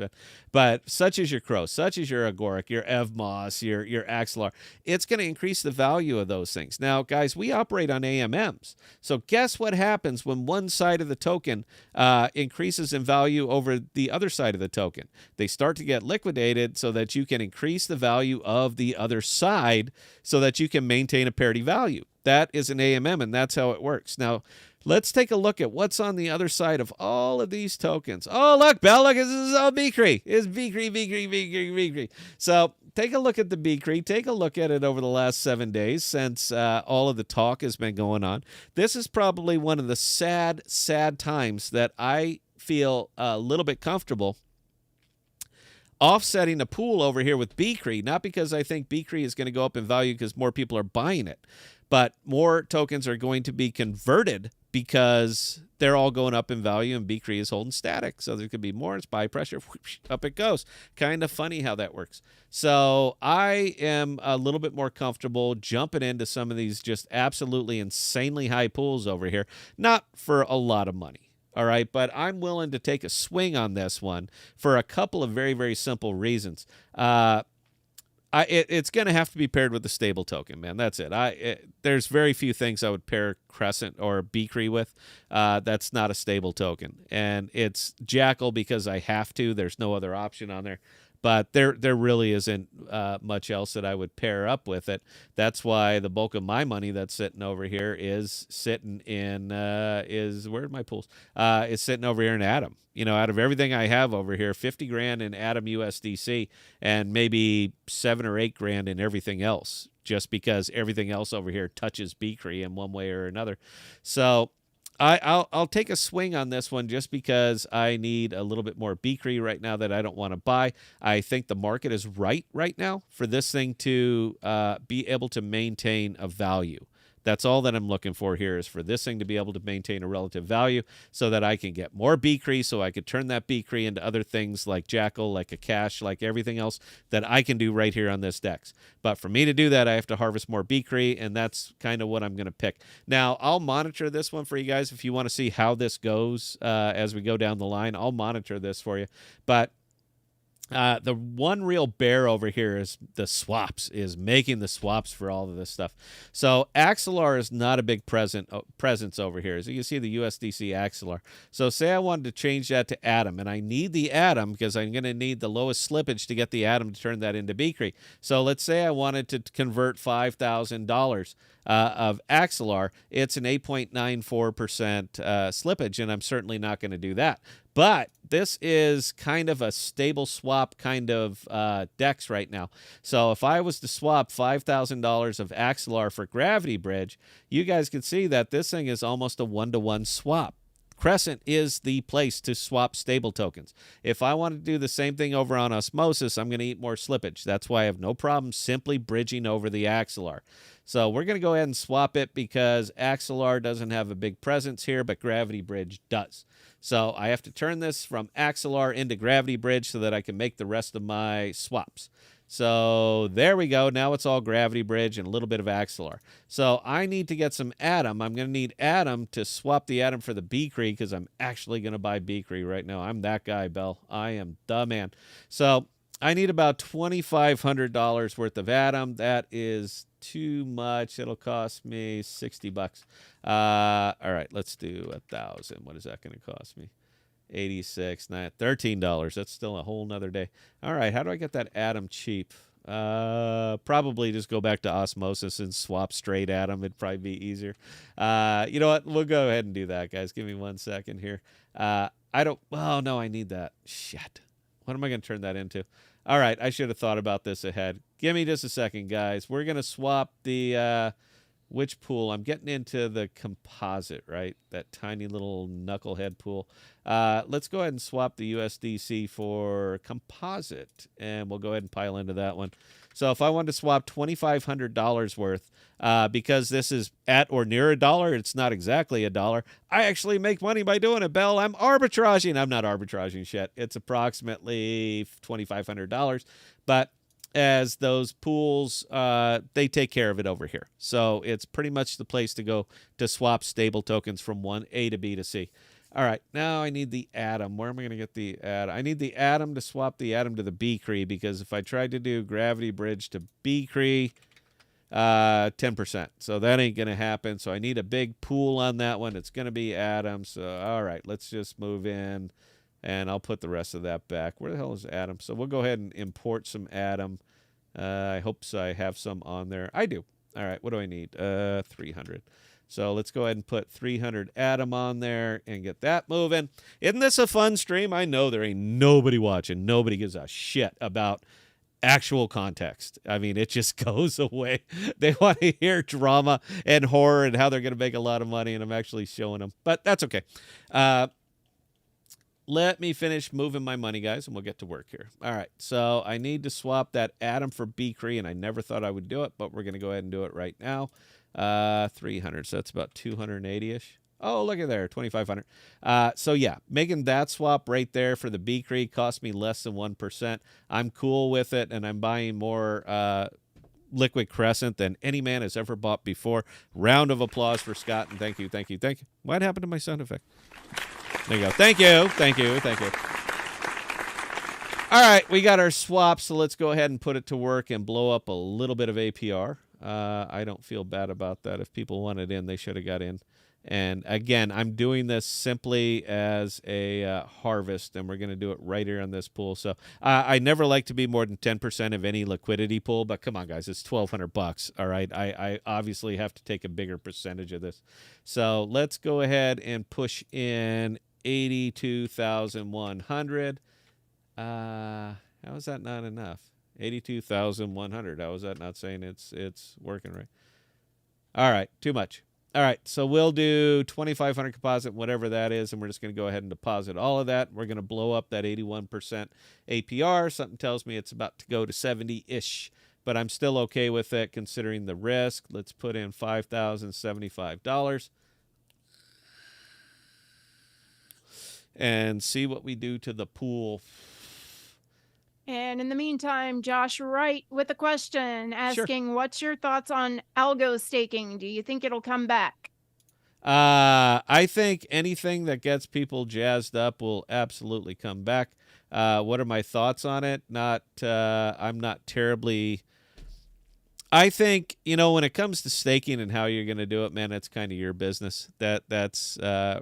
but such as your Crow, such as your Agoric, your Evmos, your Axelar, it's going to increase the value of those things. Now, guys, we operate on AMMs. So guess what happens when one side of the token increases in value over the other side of the token? They start to get liquidated so that you can increase the value of the other side so that you can maintain a parity value. That is an AMM, and that's how it works. Now, let's take a look at what's on the other side of all of these tokens. Oh, look, Bell, look, this is all Beakry. It's Beakry. So take a look at the Beakry. Take a look at it over the last 7 days since all of the talk has been going on. This is probably one of the sad times that I feel a little bit comfortable offsetting the pool over here with Beakry, not because I think Beakry is going to go up in value because more people are buying it, but more tokens are going to be converted because they're all going up in value and Beakry is holding static. So there could be more. It's buy pressure. Whoosh, up it goes. Kind of funny how that works. So I am a little bit more comfortable jumping into some of these just absolutely insanely high pools over here. Not for a lot of money. All right, but I'm willing to take a swing on this one for a couple of very, very simple reasons. It's going to have to be paired with a stable token, man. That's it. There's very few things I would pair Crescent or Beakry with. That's not a stable token. And it's Jackal because I have to. There's no other option on there. But there really isn't much else that I would pair up with it. That's why the bulk of my money that's sitting over here is sitting in where's my pools? It's sitting over here in Atom. You know, out of everything I have over here, 50 grand in Atom USDC and maybe 7 or 8 grand in everything else, just because everything else over here touches Beakry in one way or another. So I'll take a swing on this one just because I need a little bit more Beakry right now that I don't want to buy. I think the market is right now for this thing to be able to maintain a value. That's all that I'm looking for here, is for this thing to be able to maintain a relative value so that I can get more Beakry, so I could turn that Beakry into other things like Jackal, like a cache, like everything else that I can do right here on this DEX. But for me to do that, I have to harvest more Beakry, and that's kind of what I'm going to pick. Now, I'll monitor this one for you guys if you want to see how this goes as we go down the line. I'll monitor this for you. But the one real bear over here is the swaps, is making the swaps for all of this stuff. So Axelar is not a big presence over here. As you can see, the USDC Axelar. So say I wanted to change that to Atom, and I need the Atom because I'm going to need the lowest slippage to get the Atom to turn that into Beakry. So let's say I wanted to convert $5,000 of Axelar. It's an 8.94% slippage, and I'm certainly not going to do that. But this is kind of a stable swap kind of DEX right now. So if I was to swap $5,000 of Axelar for Gravity Bridge, you guys can see that this thing is almost a 1-to-1 swap. Crescent is the place to swap stable tokens. If I want to do the same thing over on Osmosis, I'm going to eat more slippage. That's why I have no problem simply bridging over the Axelar. So we're going to go ahead and swap it because Axelar doesn't have a big presence here, but Gravity Bridge does. So I have to turn this from Axelar into Gravity Bridge so that I can make the rest of my swaps. So there we go. Now it's all Gravity Bridge and a little bit of Axelar. So I need to get some Atom. I'm going to need Atom to swap the Atom for the Beakry because I'm actually going to buy Beakry right now. I'm that guy, Bell. I am the man. So I need about $2,500 worth of Atom. That is too much. It'll cost me $60. All right, let's do 1,000. What is that going to cost me? 86, not $13. That's still a whole nother day. All right, how do I get that Atom cheap? Probably just go back to Osmosis and swap straight Atom. It'd probably be easier. You know what? We'll go ahead and do that, guys. Give me 1 second here. I don't. Oh no, I need that. Shit. What am I going to turn that into? All right, I should have thought about this ahead. Give me just a second, guys. We're going to swap the, which pool? I'm getting into the composite, right? That tiny little knucklehead pool. Let's go ahead and swap the USDC for composite, and we'll go ahead and pile into that one. So if I wanted to swap $2,500 worth, because this is at or near $1, it's not exactly $1. I actually make money by doing it, Bell. I'm arbitraging. I'm not arbitraging shit. It's approximately $2,500, but as those pools, they take care of it over here. So it's pretty much the place to go to swap stable tokens from one A to B to C. All right, now I need the Atom. Where am I going to get the Atom? I need the Atom to swap the Atom to the Beakry, because if I tried to do Gravity Bridge to Beakry, 10%. So that ain't going to happen. So I need a big pool on that one. It's going to be Atom. So, all right, let's just move in, and I'll put the rest of that back. Where the hell is Atom? So we'll go ahead and import some Atom. I hope so. I have some on there. I do. All right, what do I need? 300. So let's go ahead and put 300 Atom on there and get that moving. Isn't this a fun stream? I know there ain't nobody watching. Nobody gives a shit about actual context. I mean, it just goes away. They want to hear drama and horror and how they're going to make a lot of money, and I'm actually showing them. But that's okay. Let me finish moving my money, guys, and we'll get to work here. All right, so I need to swap that Atom for Beakry, and I never thought I would do it, but we're going to go ahead and do it right now. 300, so that's about 280-ish. Oh, look at there, 2,500. So yeah, making that swap right there for the Beakry cost me less than 1%. I'm cool with it, and I'm buying more Liquid Crescent than any man has ever bought before. Round of applause for Scott, and thank you, thank you, thank you. What happened to my sound effect? There you go. Thank you, thank you, thank you. All right, we got our swap, so let's go ahead and put it to work and blow up a little bit of APR. I don't feel bad about that. If people wanted in, they should have got in. And again, I'm doing this simply as a harvest, and we're going to do it right here on this pool. So I never like to be more than 10% of any liquidity pool, but come on, guys, it's $1,200. All right, I obviously have to take a bigger percentage of this. So let's go ahead and push in 82,100. How is that not enough? 82,100. How is that not saying it's working right? All right, too much. All right, so we'll do 2,500 composite, whatever that is, and we're just going to go ahead and deposit all of that. We're going to blow up that 81% APR. Something tells me it's about to go to 70-ish, but I'm still okay with it considering the risk. Let's put in $5,075 and see what we do to the pool. And in the meantime, Josh Wright with a question asking, what's your thoughts on algo staking? Do you think it'll come back? I think anything that gets people jazzed up will absolutely come back. What are my thoughts on it? I'm not terribly. I think, when it comes to staking and how you're going to do it, man, that's kind of your business. That's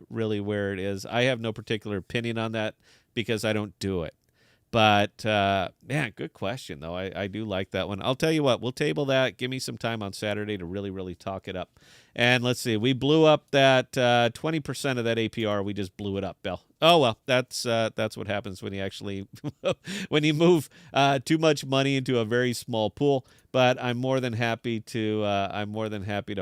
really where it is. I have no particular opinion on that because I don't do it. But, man, good question, though. I do like that one. I'll tell you what, we'll table that. Give me some time on Saturday to really, really talk it up. And let's see, we blew up that 20% of that APR. We just blew it up, Bill. Oh, well, that's what happens when you actually when you move too much money into a very small pool. But I'm more than happy to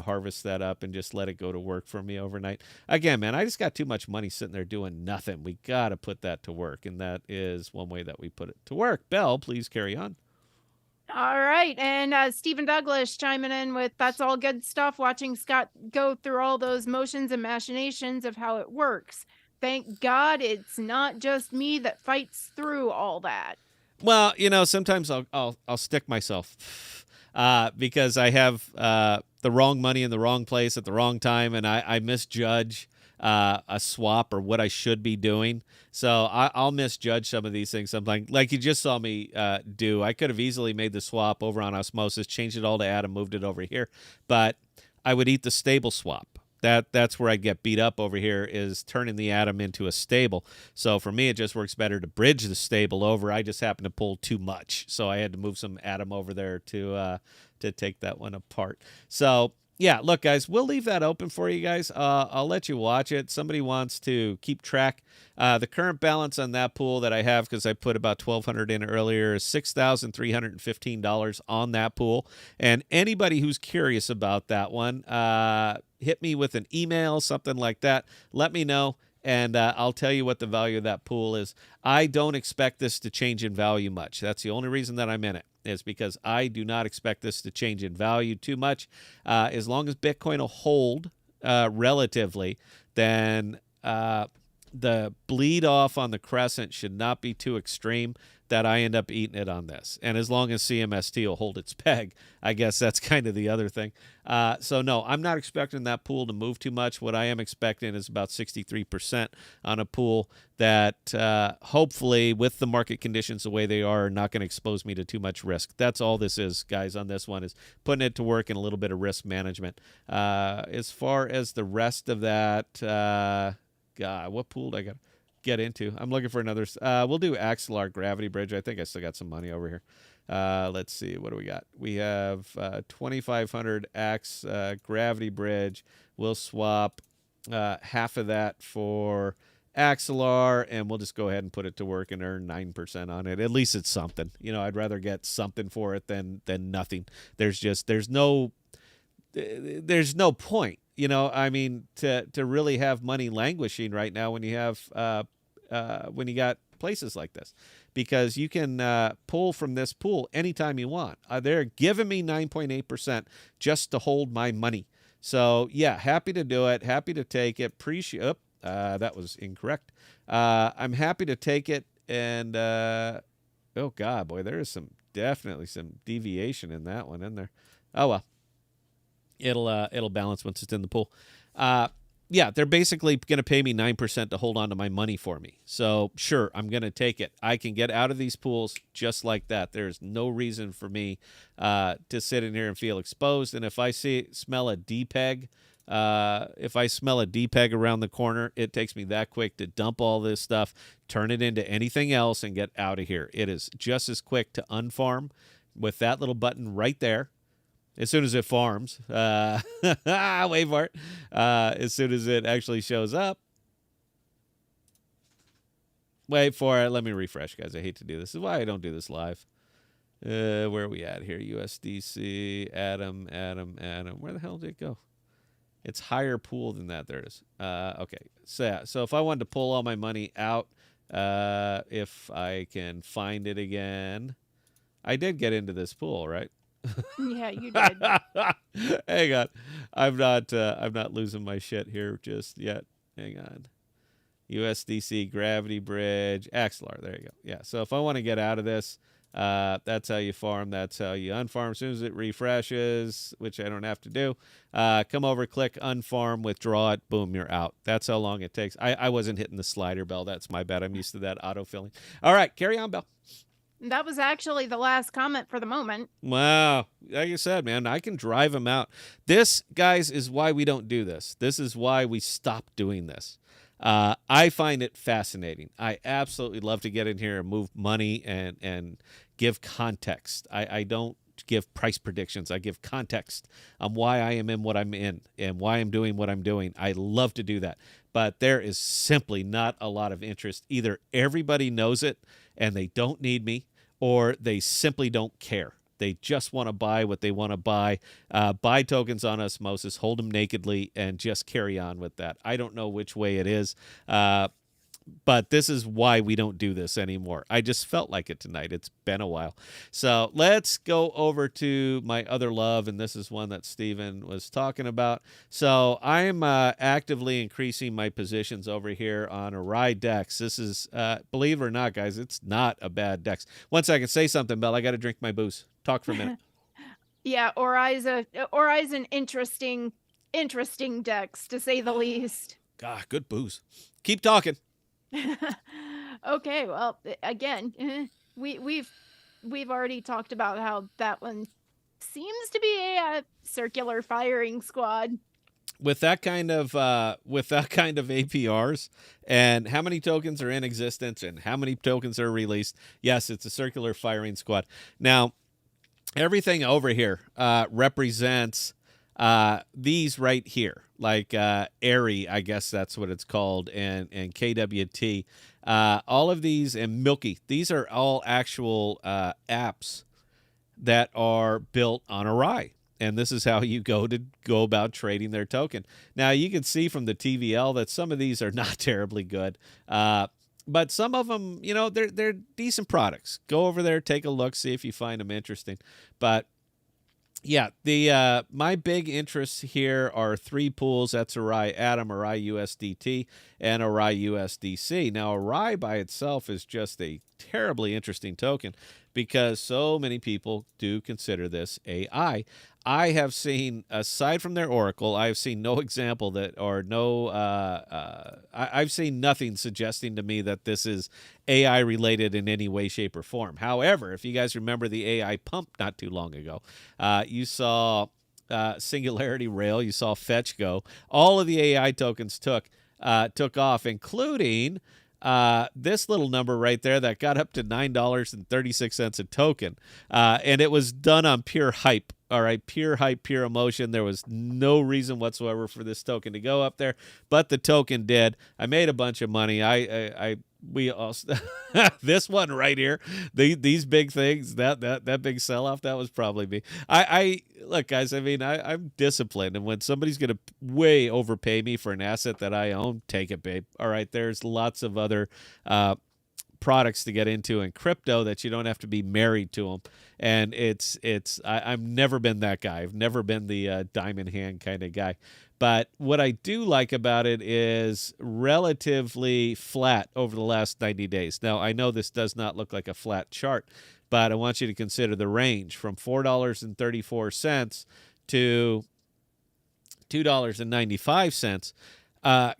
harvest that up and just let it go to work for me overnight. Again, man, I just got too much money sitting there doing nothing. We got to put that to work, and that is one way that we put it to work. Belle, please carry on. All right. And Stephen Douglas chiming in with, that's all good stuff, watching Scott go through all those motions and machinations of how it works. Thank God it's not just me that fights through all that. Well, sometimes I'll stick myself because I have the wrong money in the wrong place at the wrong time, and I misjudge a swap or what I should be doing. So I'll misjudge some of these things. Something like you just saw me do. I could have easily made the swap over on Osmosis, changed it all to Atom, moved it over here, but I would eat the stable swap. That's where I'd get beat up over here, is turning the Atom into a stable. So for me, it just works better to bridge the stable over. I just happened to pull too much, so I had to move some Atom over there to take that one apart. So yeah, look, guys, we'll leave that open for you guys. I'll let you watch it. Somebody wants to keep track. The current balance on that pool that I have, because I put about $1,200 in earlier, is $6,315 on that pool. And anybody who's curious about that one, hit me with an email, something like that. Let me know, and I'll tell you what the value of that pool is. I don't expect this to change in value much. That's the only reason that I'm in it, is because I do not expect this to change in value too much. As long as Bitcoin will hold relatively, then the bleed off on the crescent should not be too extreme that I end up eating it on this. And as long as CMST will hold its peg, I guess that's kind of the other thing. So no, I'm not expecting that pool to move too much. What I am expecting is about 63% on a pool that hopefully, with the market conditions the way they are not going to expose me to too much risk. That's all this is, guys, on this one, is putting it to work in a little bit of risk management. As far as the rest of that, God, what pool did I got? Get into. I'm looking for another. We'll do Axelar Gravity Bridge. I think I still got some money over here. Let's see. What do we got? We have 2,500 Axe Gravity Bridge. We'll swap half of that for Axelar, and we'll just go ahead and put it to work and earn 9% on it. At least it's something. I'd rather get something for it than nothing. There's no point. I mean, to really have money languishing right now when you have when you got places like this, because you can pull from this pool anytime you want. They're giving me 9.8% just to hold my money. So yeah, happy to do it. Happy to take it. Appreciate. That was incorrect. I'm happy to take it. And oh God, boy, there is definitely some deviation in that one, isn't there? Oh well. It'll balance once it's in the pool. Yeah, they're basically going to pay me 9% to hold on to my money for me. So sure, I'm going to take it. I can get out of these pools just like that. There's no reason for me to sit in here and feel exposed. And if I smell a D-peg, if I smell a D-peg around the corner, it takes me that quick to dump all this stuff, turn it into anything else, and get out of here. It is just as quick to unfarm with that little button right there. As soon as it farms, wait for it. As soon as it actually shows up, wait for it. Let me refresh, guys. I hate to do this. This is why I don't do this live. Where are we at here? USDC, Atom. Where the hell did it go? It's higher pool than that. There it is. Okay. So yeah, so if I wanted to pull all my money out, if I can find it again, I did get into this pool, right? Yeah, you did. Hang on, I'm not losing my shit here just yet. Hang on. USDC, Gravity Bridge, Axelar. There you go. Yeah. So if I want to get out of this, that's how you farm. That's how you unfarm. As soon as it refreshes, which I don't have to do, come over, click unfarm, withdraw it, boom, you're out. That's how long it takes. I wasn't hitting the slider bell. That's my bad. I'm used to that autofilling. All right, carry on, Bell. That was actually the last comment for the moment. Wow. Like you said, man, I can drive them out. This, guys, is why we don't do this. This is why we stopped doing this. I find it fascinating. I absolutely love to get in here and move money and give context. I don't give price predictions. I give context on why I am in what I'm in and why I'm doing what I'm doing. I love to do that. But there is simply not a lot of interest. Either everybody knows it and they don't need me, or they simply don't care. They just want to buy what they want to buy tokens on osmosis, hold them nakedly, and just carry on with that. I don't know which way it is, but this is why we don't do this anymore. I just felt like it tonight. It's been a while. So let's go over to my other love, and this is one that Steven was talking about. So I'm actively increasing my positions over here on Arai Dex. This is, believe it or not, guys, it's not a bad Dex. One second, say something, Bell. I got to drink my booze. Talk for a minute. Yeah, Orai's an interesting dex, to say the least. God, good booze. Keep talking. Okay, well, again, we've already talked about how that one seems to be a circular firing squad. With that kind of APRs and how many tokens are in existence and how many tokens are released, yes, it's a circular firing squad. Now, everything over here represents these right here, like Airy, I guess that's what it's called, and KWT. All of these, and Milky, these are all actual apps that are built on Arai. And this is how you go about trading their token. Now, you can see from the TVL that some of these are not terribly good. But some of them, you know, they're decent products. Go over there, take a look, see if you find them interesting. But yeah, the my big interests here are three pools. That's Arai Atom, Arai USDT, and Arai USDC. Now, Arai by itself is just a terribly interesting token because so many people do consider this AI. I have seen, aside from their Oracle, I've seen no example that, or no, I've seen nothing suggesting to me that this is AI related in any way, shape, or form. However, if you guys remember the AI pump not too long ago, you saw Singularity Rail, you saw Fetch Go. All of the AI tokens took off, including this little number right there that got up to $9.36 a token. And it was done on pure hype. All right, pure hype, pure emotion. There was no reason whatsoever for this token to go up there, but the token did. I made a bunch of money. We also this one right here, these big things, that big sell off, that was probably me. I look, guys. I mean, I'm disciplined, and when somebody's gonna way overpay me for an asset that I own, take it, babe. All right, there's lots of other products to get into in crypto that you don't have to be married to them. And I've never been that guy. I've never been the diamond hand kind of guy. But what I do like about it is relatively flat over the last 90 days. Now, I know this does not look like a flat chart, but I want you to consider the range from $4.34 to $2.95.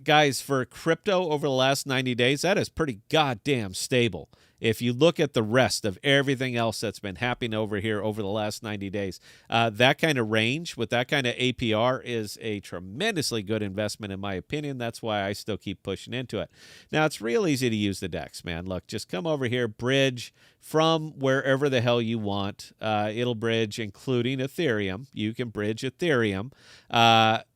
Guys, for crypto over the last 90 days, that is pretty goddamn stable. If you look at the rest of everything else that's been happening over here over the last 90 days, that kind of range with that kind of APR is a tremendously good investment, in my opinion. That's why I still keep pushing into it. Now, it's real easy to use the DEX, man. Look, just come over here, bridge from wherever the hell you want. It'll bridge, including Ethereum. You can bridge Ethereum.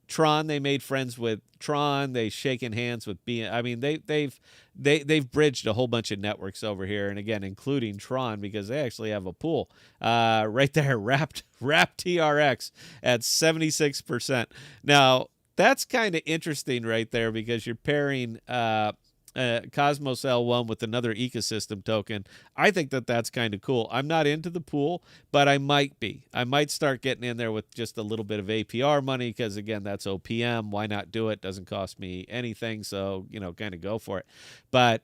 Tron, they made friends with Tron. They shaken hands with I mean, they've bridged a whole bunch of networks over here, and again, including Tron, because they actually have a pool right there, wrapped TRX at 76%. Now, that's kind of interesting right there, because you're pairing Cosmos L1 with another ecosystem token. I think that that's kind of cool. I'm not into the pool, but I might be. I might start getting in there with just a little bit of APR money, because again, that's OPM. Why not do it? Doesn't cost me anything, so kind of go for it. But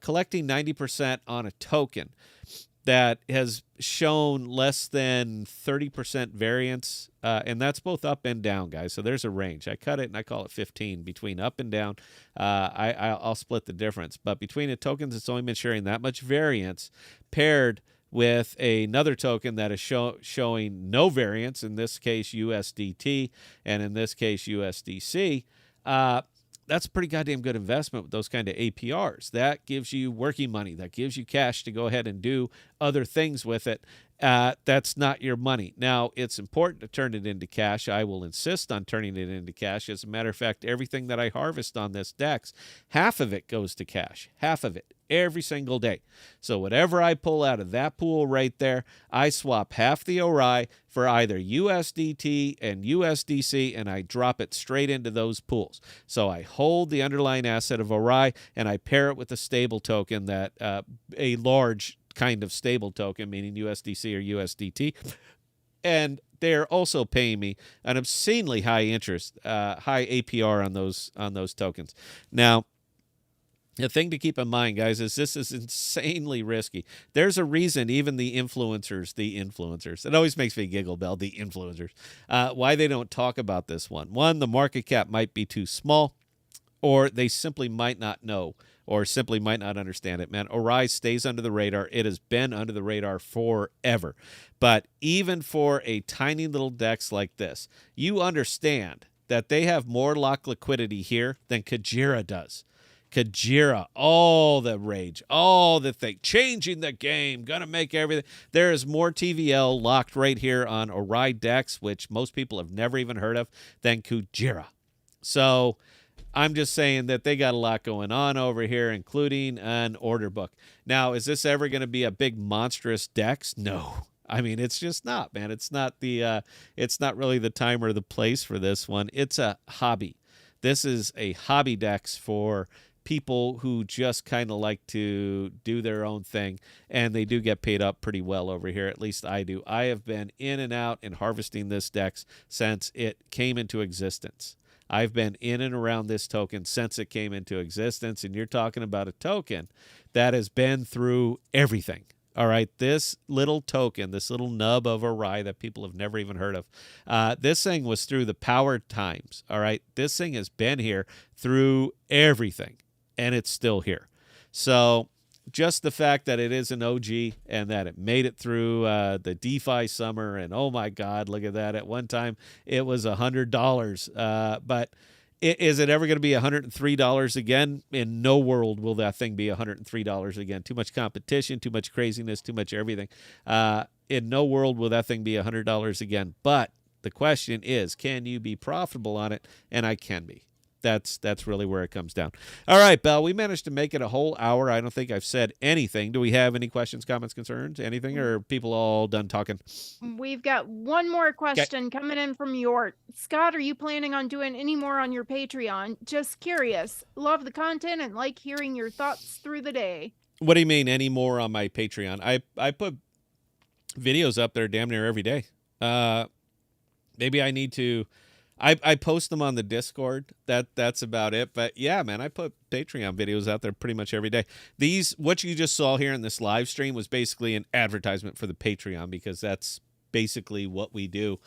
collecting 90% on a token that has shown less than 30% variance, and that's both up and down, guys. So there's a range. I cut it and I call it 15 between up and down. I'll split the difference, but between the tokens, it's only been sharing that much variance paired with another token that is showing no variance, in this case USDT, and in this case USDC. That's a pretty goddamn good investment with those kind of APRs. That gives you working money. That gives you cash to go ahead and do other things with it. That's not your money. Now, it's important to turn it into cash. I will insist on turning it into cash. As a matter of fact, everything that I harvest on this DEX, half of it goes to cash. Half of it. Every single day. So whatever I pull out of that pool right there, I swap half the ORI for either USDT and USDC, and I drop it straight into those pools. So I hold the underlying asset of ORI, and I pair it with a stable token, that a large kind of stable token, meaning USDC or USDT. And they're also paying me an obscenely high interest, high APR on those tokens. Now, the thing to keep in mind, guys, is this is insanely risky. There's a reason even the influencers, it always makes me giggle, Bell, the influencers, why they don't talk about this one. One, the market cap might be too small, or they simply might not know, or simply might not understand it. Man, Orion stays under the radar. It has been under the radar forever. But even for a tiny little DEX like this, you understand that they have more locked liquidity here than Kajira does. Kajira, all the rage, all the thing, changing the game, gonna make everything. There is more TVL locked right here on Orion DEX, which most people have never even heard of, than Kujira. So I'm just saying that they got a lot going on over here, including an order book. Now, is this ever going to be a big monstrous DEX? No. I mean, it's just not, man. It's not really the time or the place for this one. It's a hobby. This is a hobby DEX for people who just kind of like to do their own thing, and they do get paid up pretty well over here. At least I do. I have been in and out and harvesting this DEX since it came into existence. I've been in and around this token since it came into existence, and you're talking about a token that has been through everything. All right, this little token, this little nub of a rye that people have never even heard of, this thing was through the power times. All right, this thing has been here through everything, and it's still here. So just the fact that it is an OG and that it made it through the DeFi summer, and oh my God, look at that. At one time, it was $100. But is it ever going to be $103 again? In no world will that thing be $103 again. Too much competition, too much craziness, too much everything. In no world will that thing be $100 again. But the question is, can you be profitable on it? And I can be. That's really where it comes down. All right, Belle, we managed to make it a whole hour. I don't think I've said anything. Do we have any questions, comments, concerns, anything, or are people all done talking? We've got one more question coming in from York. Scott, are you planning on doing any more on your Patreon? Just curious. Love the content and like hearing your thoughts through the day. What do you mean, any more on my Patreon? I put videos up there damn near every day. Maybe I need to... I post them on the Discord. That's about it. But yeah, man, I put Patreon videos out there pretty much every day. What you just saw here in this live stream was basically an advertisement for the Patreon, because that's basically what we do.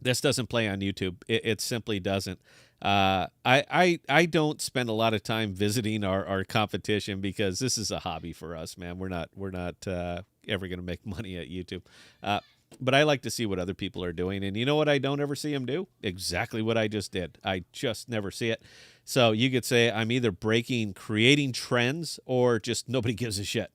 This doesn't play on YouTube. It simply doesn't. I don't spend a lot of time visiting our competition, because this is a hobby for us, man. We're not ever going to make money at YouTube. But I like to see what other people are doing. And you know what I don't ever see them do? Exactly what I just did. I just never see it. So you could say I'm either creating trends, or just nobody gives a shit.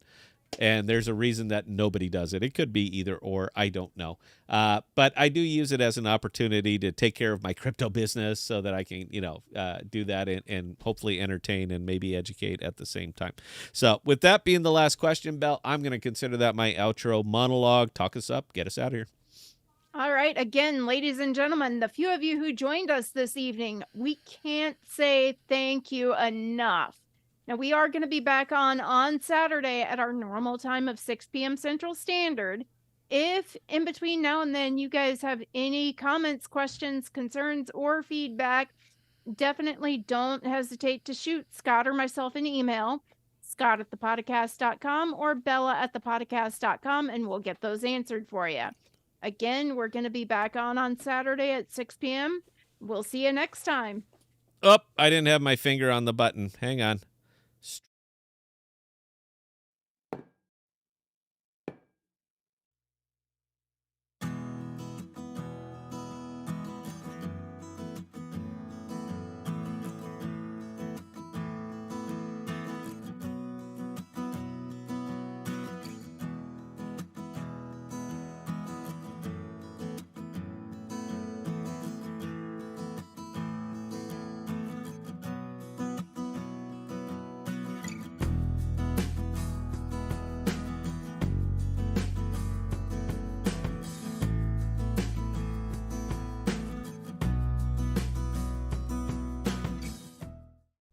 And there's a reason that nobody does it. It could be either or. I don't know. But I do use it as an opportunity to take care of my crypto business, so that I can, do that and hopefully entertain and maybe educate at the same time. So with that being the last question, Belle, I'm going to consider that my outro monologue. Talk us up. Get us out of here. All right. Again, ladies and gentlemen, the few of you who joined us this evening, we can't say thank you enough. Now, we are going to be back on Saturday at our normal time of 6 p.m. Central Standard. If in between now and then you guys have any comments, questions, concerns, or feedback, definitely don't hesitate to shoot Scott or myself an email, Scott at thepodcast.com or Bella at thepodcast.com, and we'll get those answered for you. Again, we're going to be back on Saturday at 6 p.m. We'll see you next time. Oh, I didn't have my finger on the button. Hang on.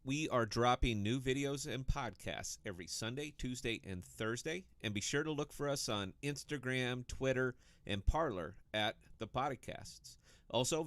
We are dropping new videos and podcasts every Sunday, Tuesday, and Thursday. And be sure to look for us on Instagram, Twitter, and Parler at ThePodocasts. Also,